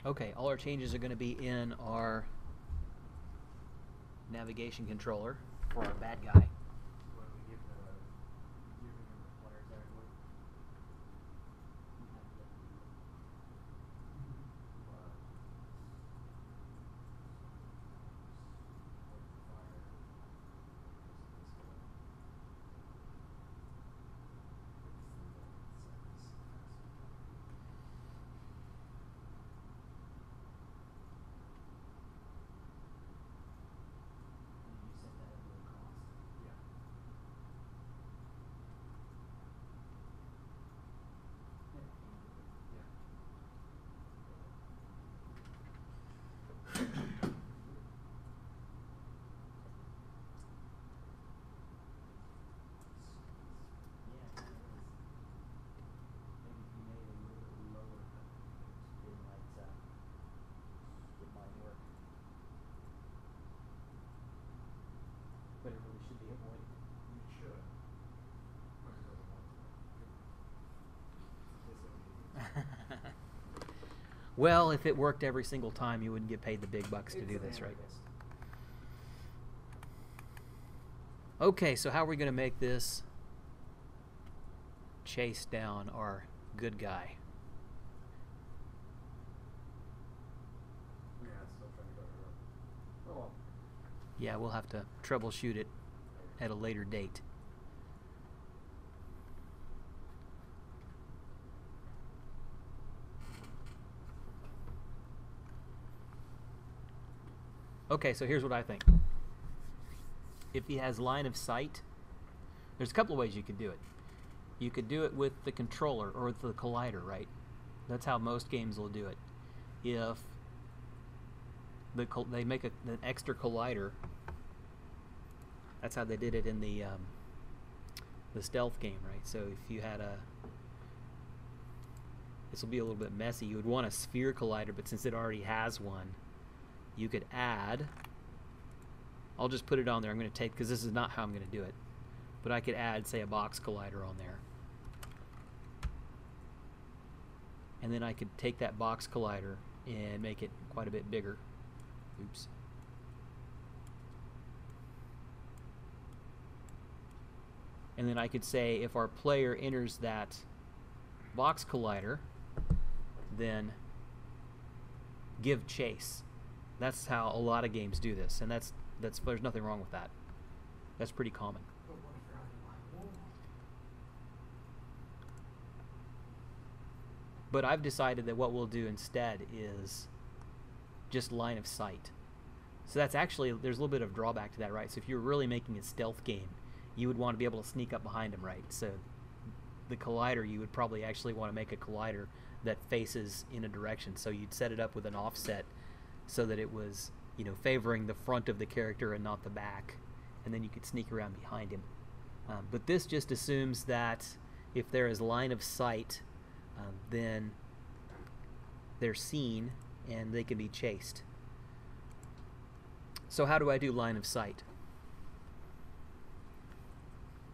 Okay, all our changes are going to be in our navigation controller for our bad guy. when we give him the player tag one? Yeah. Yeah. But it really should be avoided. You should. But it doesn't want to. Disobedience. Well, if it worked every single time, you wouldn't get paid the big bucks to It's do an this, right? anarchist. Okay, so how are we going to make this chase down our good guy? Yeah, it's still trying to go to. Oh well. Yeah, we'll have to troubleshoot it at a later date. Okay, so here's what I think. If he has line of sight, there's a couple of ways you could do it. You could do it with the controller or with the collider, right? That's how most games will do it. If they make an extra collider, that's how they did it in the stealth game, right? So if you had this will be a little bit messy. You would want a sphere collider, but since it already has one, you could add. I'll just put it on there. I'm going to take, because this is not how I'm going to do it, but I could add, say, a box collider on there. And then I could take that box collider and make it quite a bit bigger. Oops. And then I could say if our player enters that box collider, then give chase. That's how a lot of games do this, and that's there's nothing wrong with that. That's pretty common. But what if you're on the line wall? But I've decided that what we'll do instead is just line of sight. So that's actually, there's a little bit of drawback to that, right? So if you're really making a stealth game, you would want to be able to sneak up behind him, right? So the collider, you would probably actually want to make a collider that faces in a direction. So you'd set it up with an offset so that it was, you know, favoring the front of the character and not the back, and then you could sneak around behind him. But this just assumes that if there is line of sight then they're seen and they can be chased. So how do I do line of sight?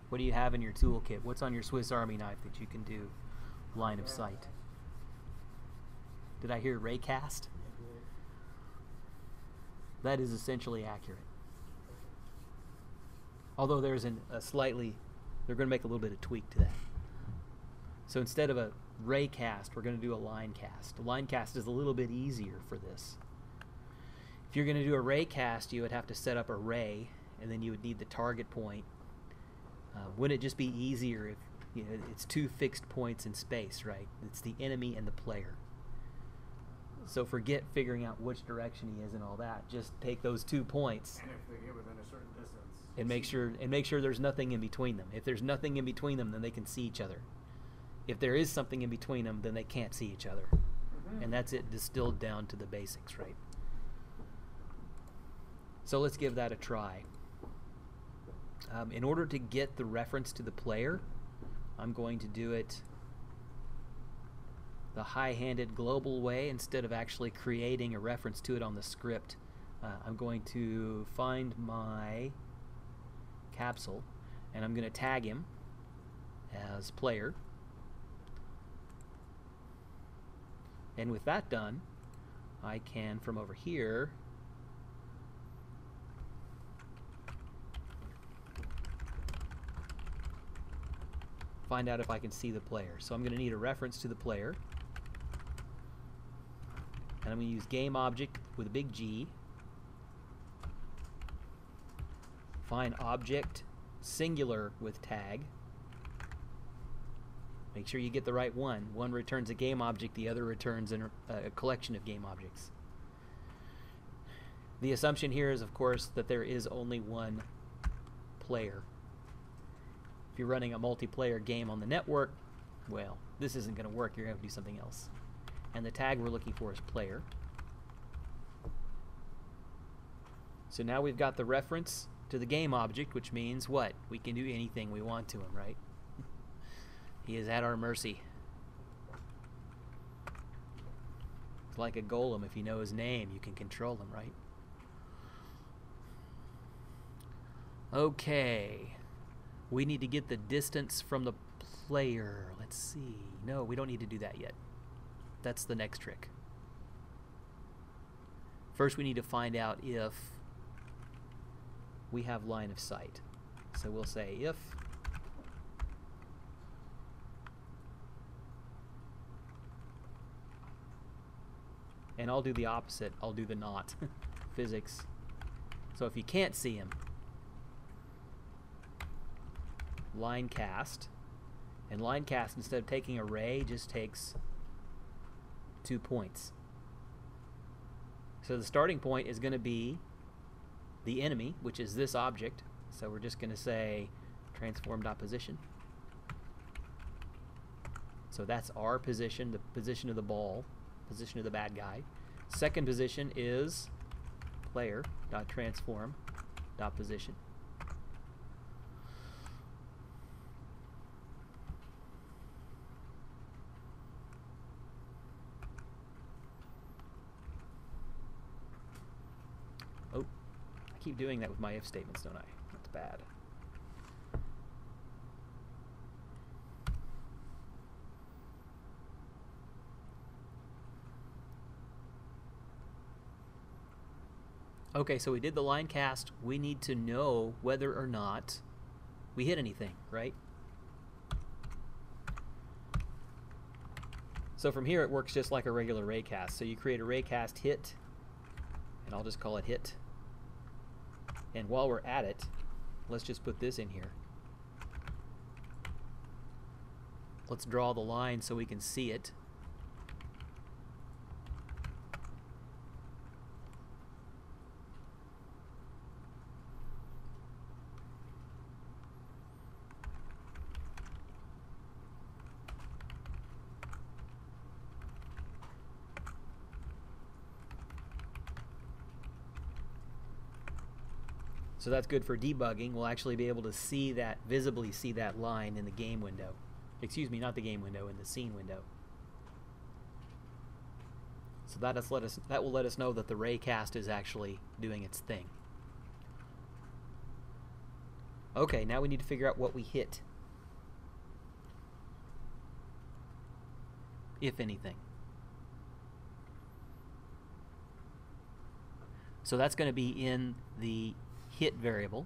What do you have in your toolkit? What's on your Swiss Army knife that you can do line of sight? Did I hear raycast? That is essentially accurate. Although there's a slightly, they're going to make a little bit of tweak to that. So instead of a ray cast, we're going to do a line cast. A line cast is a little bit easier for this. If you're going to do a ray cast, you would have to set up a ray, and then you would need the target point. Wouldn't it just be easier if it's two fixed points in space, right? It's the enemy and the player. So forget figuring out which direction he is and all that. Just take those 2 points. And if they get within a certain distance. And make sure there's nothing in between them. If there's nothing in between them, then they can see each other. If there is something in between them, then they can't see each other. And that's it distilled down to the basics, right? So let's give that a try. In order to get the reference to the player, I'm going to do it the high-handed global way instead of actually creating a reference to it on the script. I'm going to find my capsule and I'm going to tag him as player. And with that done, I can, from over here, find out if I can see the player. So I'm going to need a reference to the player. And I'm going to use game object with a big G. Find object singular with tag. Make sure you get the right one. One returns a game object, the other returns a collection of game objects. The assumption here is, of course, that there is only one player. If you're running a multiplayer game on the network, well, this isn't going to work. You're going to have to do something else. And the tag we're looking for is player. So now we've got the reference to the game object, which means what? We can do anything we want to him, right? He is at our mercy. It's like a golem. If you know his name, you can control him, right? Okay. We need to get the distance from the player. Let's see. No, we don't need to do that yet. That's the next trick. First, we need to find out if we have line of sight. So we'll say if and I'll do the opposite. I'll do the not. Physics. So if you can't see him, line cast. And line cast, instead of taking a ray, just takes 2 points. So the starting point is going to be the enemy, which is this object. So we're just going to say transform.position. So that's our position, the position of the ball, position of the bad guy. Second position is player.transform.position. Oh, I keep doing that with my if statements, don't I? That's bad. Okay, so we did the line cast. We need to know whether or not we hit anything, right? So from here it works just like a regular ray cast. So you create a ray cast hit, and I'll just call it hit. And while we're at it, let's just put this in here. Let's draw the line so we can see it. So that's good for debugging. We'll actually be able to see that, visibly see that line in the game window. Excuse me, not the game window, in the scene window. So that will let us know that the raycast is actually doing its thing. Okay, now we need to figure out what we hit, if anything. So that's going to be in the hit variable.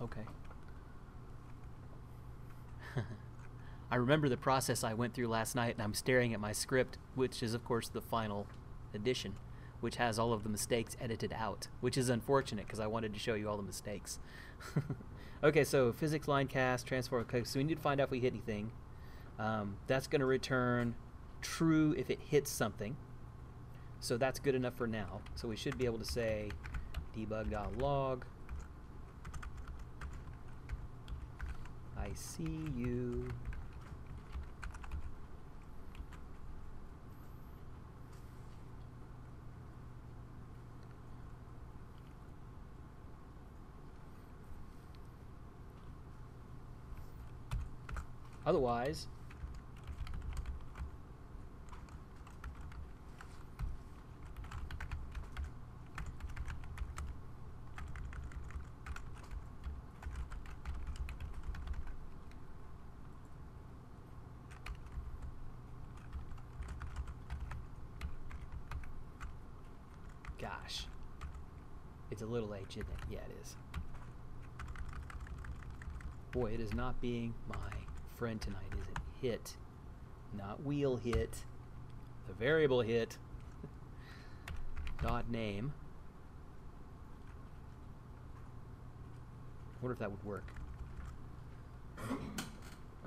Okay. I remember the process I went through last night, and I'm staring at my script, which is, of course, the final edition, which has all of the mistakes edited out, which is unfortunate because I wanted to show you all the mistakes. Okay, so physics line cast, transform. Okay, so we need to find out if we hit anything. That's going to return true if it hits something. So that's good enough for now. So we should be able to say debug.log. I see you. Otherwise, gosh, it's a little H, isn't it? Yeah, it is. Boy, it is not being my friend tonight, is it? Hit, not wheel hit, the variable hit. Dot name. I wonder if that would work.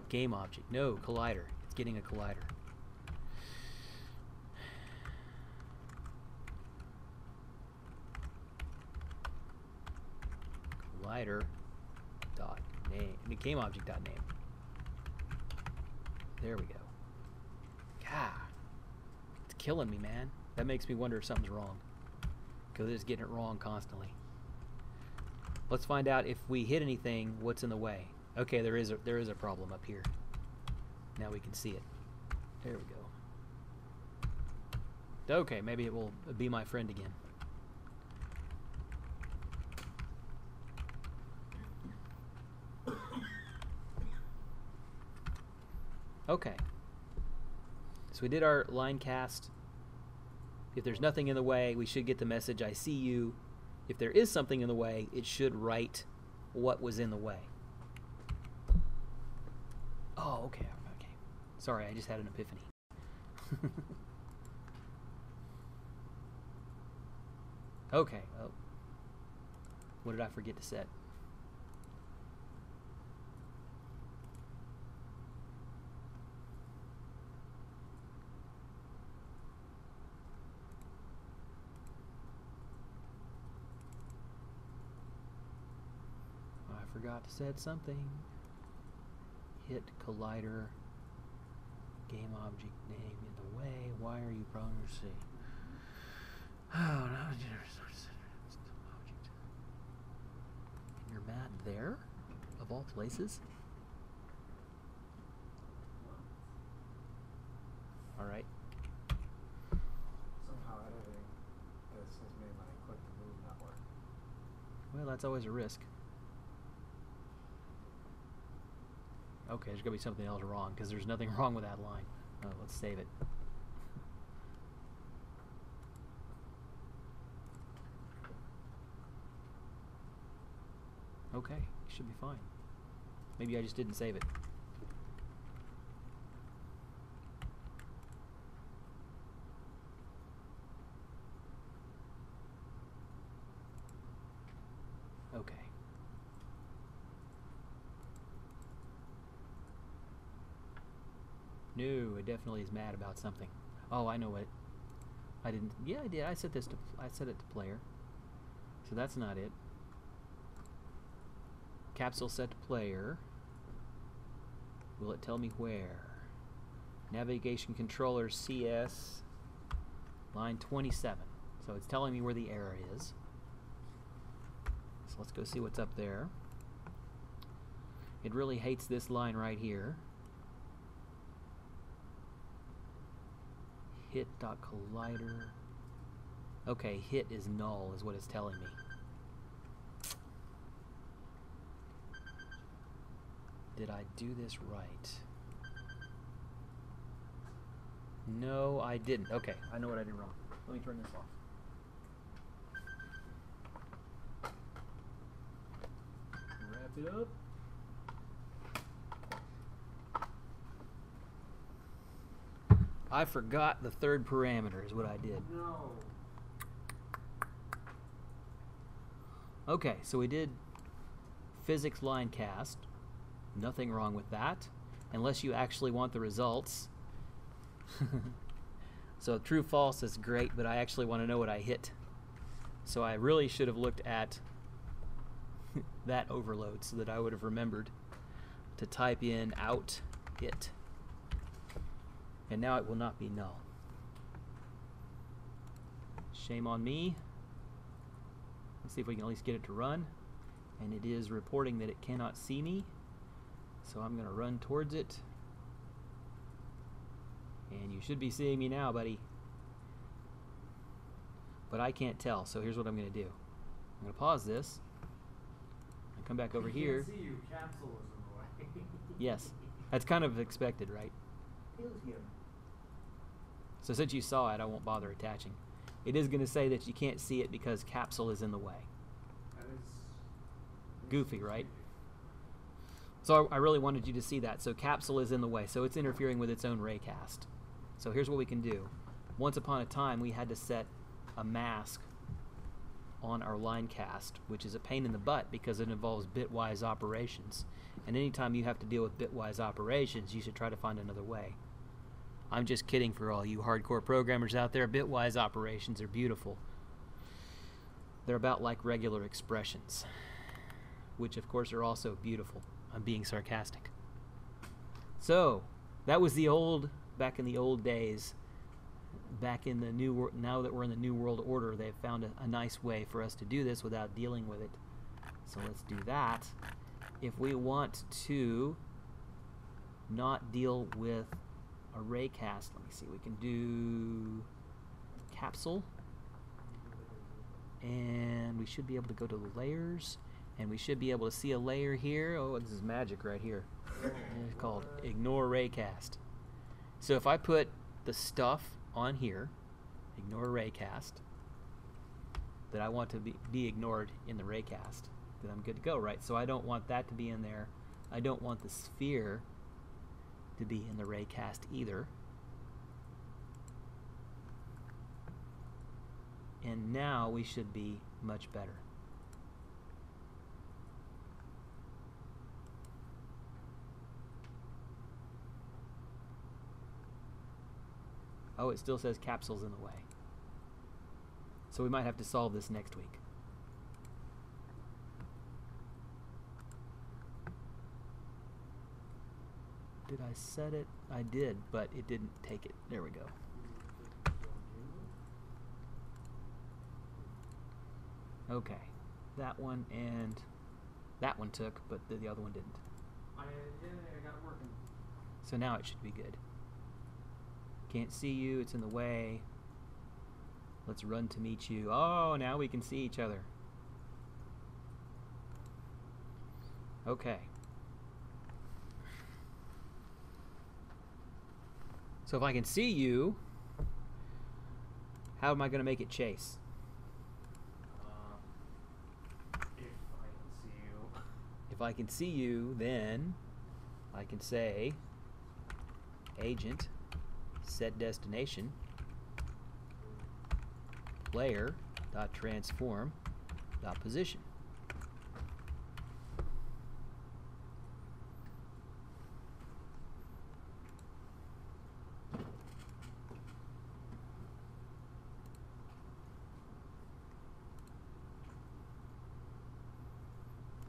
Game object. No, collider. It's getting a collider. Collider dot name. Game object dot name. There we go. God, it's killing me, man. That makes me wonder if something's wrong, because it's getting it wrong constantly. Let's find out if we hit anything, what's in the way. Okay, there is a problem up here. Now we can see it. There we go. Okay, maybe it will be my friend again. Okay. So we did our line cast. If there's nothing in the way, we should get the message, I see you. If there is something in the way, it should write what was in the way. Oh, okay. Okay. Sorry, I just had an epiphany. Okay. Oh. What did I forget to set? I forgot to set something. Hit collider. Game object name in the way. Why are you prone to see? Oh no! Object. You're mad there, of all places. All right. Somehow editing this has made my click to move not work. Well, that's always a risk. Okay, there's gonna be something else wrong because there's nothing wrong with that line. Oh, let's save it. Okay, should be fine. Maybe I just didn't save it. Okay. No, it definitely is mad about something. Oh, I know it. I didn't. Yeah, I did. I set this to. I set it to player. So that's not it. Capsule set to player. Will it tell me where? Navigation controller CS. line 27. So it's telling me where the error is. So let's go see what's up there. It really hates this line right here. Hit.collider. Okay, hit is null is what it's telling me. Did I do this right? No, I didn't. Okay, I know what I did wrong. Let me turn this off. Wrap it up. I forgot the third parameter is what I did. No. Okay, so we did physics line cast. Nothing wrong with that, unless you actually want the results. So true false is great, but I actually want to know what I hit. So I really should have looked at that overload so that I would have remembered to type in out hit. And now it will not be null. Shame on me. Let's see if we can at least get it to run. And it is reporting that it cannot see me. So I'm going to run towards it. And you should be seeing me now, buddy. But I can't tell, so here's what I'm going to do. I'm going to pause this. And come back over here. Can't see you. Capsule is in the way. Yes. That's kind of expected, right? So since you saw it, I won't bother attaching. It is going to say that you can't see it because capsule is in the way. That is Goofy, right? So I really wanted you to see that. So capsule is in the way, so it's interfering with its own raycast. So here's what we can do. Once upon a time, we had to set a mask on our line cast, which is a pain in the butt because it involves bitwise operations. And anytime you have to deal with bitwise operations, you should try to find another way. I'm just kidding for all you hardcore programmers out there. Bitwise operations are beautiful. They're about like regular expressions, which of course are also beautiful. I'm being sarcastic. So, that was the old, back in the old days. Back in the new world, now that we're in the new world order, they've found a nice way for us to do this without dealing with it. So let's do that. If we want to not deal with array cast, let me see, we can do capsule, and we should be able to go to the layers, and we should be able to see a layer here. Oh, this is magic right here. It's called ignore raycast. So if I put the stuff on here, ignore raycast, that I want to be ignored in the raycast, then I'm good to go, right? So I don't want that to be in there. I don't want the sphere to be in the raycast either. And now we should be much better. Oh, it still says capsules in the way. So we might have to solve this next week. Did I set it? I did, but it didn't take it. There we go. Okay. That one and that one took, but the other one didn't. I got it working. So now it should be good. Can't see you, it's in the way. Let's run to meet you. Oh, now we can see each other. Okay. So if I can see you, how am I going to make it chase? If I can see you. If I can see you, then I can say agent set destination player dot transform dot position.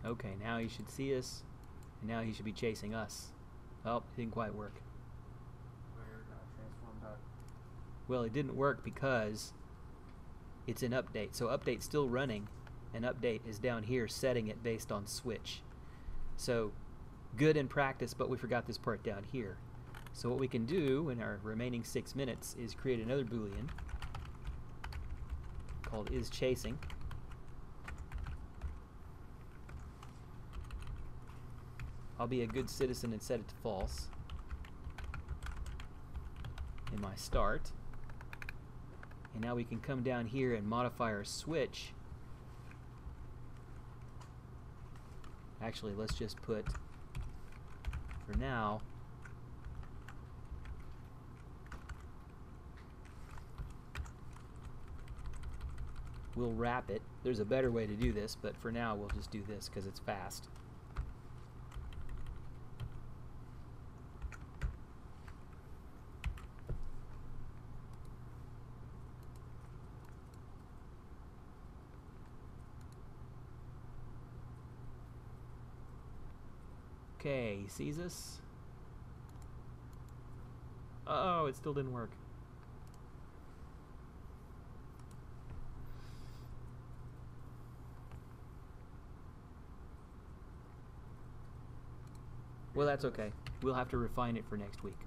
Okay, now he should see us, and now he should be chasing us. Oh, it didn't quite work. Player dot transform dot Well, it didn't work because it's in update. So update's still running, and update is down here setting it based on switch. So good in practice, but we forgot this part down here. So what we can do in our remaining 6 minutes is create another Boolean called isChasing. I'll be a good citizen and set it to false in my start. And now we can come down here and modify our switch. Actually, let's just put, for now, we'll wrap it. There's a better way to do this, but for now we'll just do this because it's fast. Okay, he sees us. Uh-oh, it still didn't work. Well, that's okay. We'll have to refine it for next week.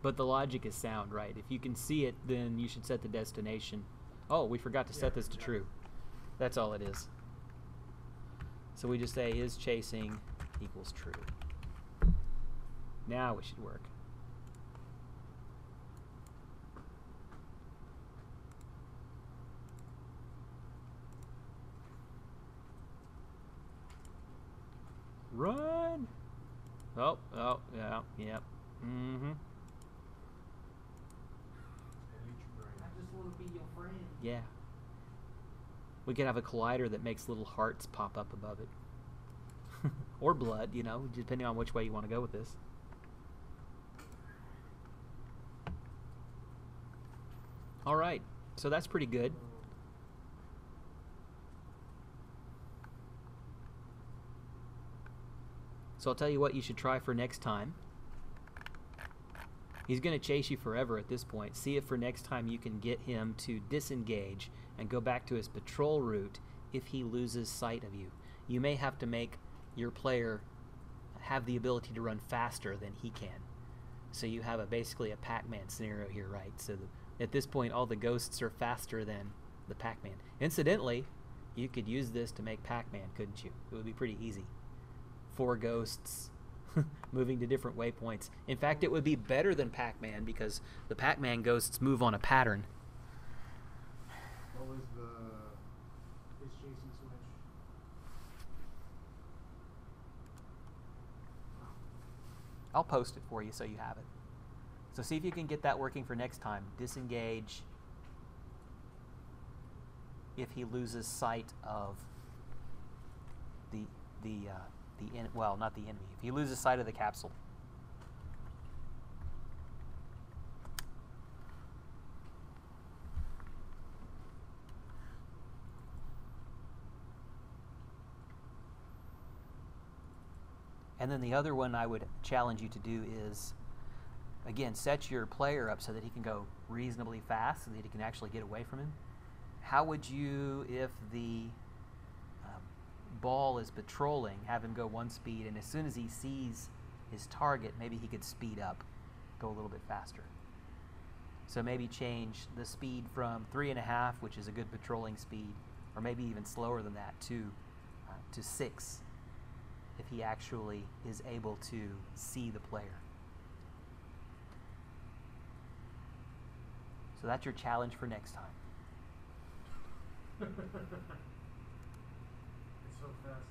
But the logic is sound, right? If you can see it, then you should set the destination. Oh, we forgot to set this to true. That's all it is. So we just say isChasing equals true. Now it should work. Run! Oh, yeah, yep. Mm-hmm. I just want to be your friend. Yeah. We could have a collider that makes little hearts pop up above it. Or blood, you know, depending on which way you want to go with this. Alright, so that's pretty good. So I'll tell you what you should try for next time. He's going to chase you forever at this point. See if for next time you can get him to disengage and go back to his patrol route if he loses sight of you. You may have to make your player have the ability to run faster than he can. So you have basically a Pac-Man scenario here, right? So at this point, all the ghosts are faster than the Pac-Man. Incidentally, you could use this to make Pac-Man, couldn't you? It would be pretty easy. 4 ghosts moving to different waypoints. In fact, it would be better than Pac-Man because the Pac-Man ghosts move on a pattern. What was the isChasing switch? I'll post it for you so you have it. So see if you can get that working for next time. Disengage if he loses sight of well, not the enemy. If he loses sight of the capsule. And then the other one I would challenge you to do is, again, set your player up so that he can go reasonably fast, so that he can actually get away from him. How would you, if the ball is patrolling, have him go 1 speed, and as soon as he sees his target, maybe he could speed up, go a little bit faster. So maybe change the speed from 3.5, which is a good patrolling speed, or maybe even slower than that, to 6, if he actually is able to see the player. So that's your challenge for next time. It's so fast.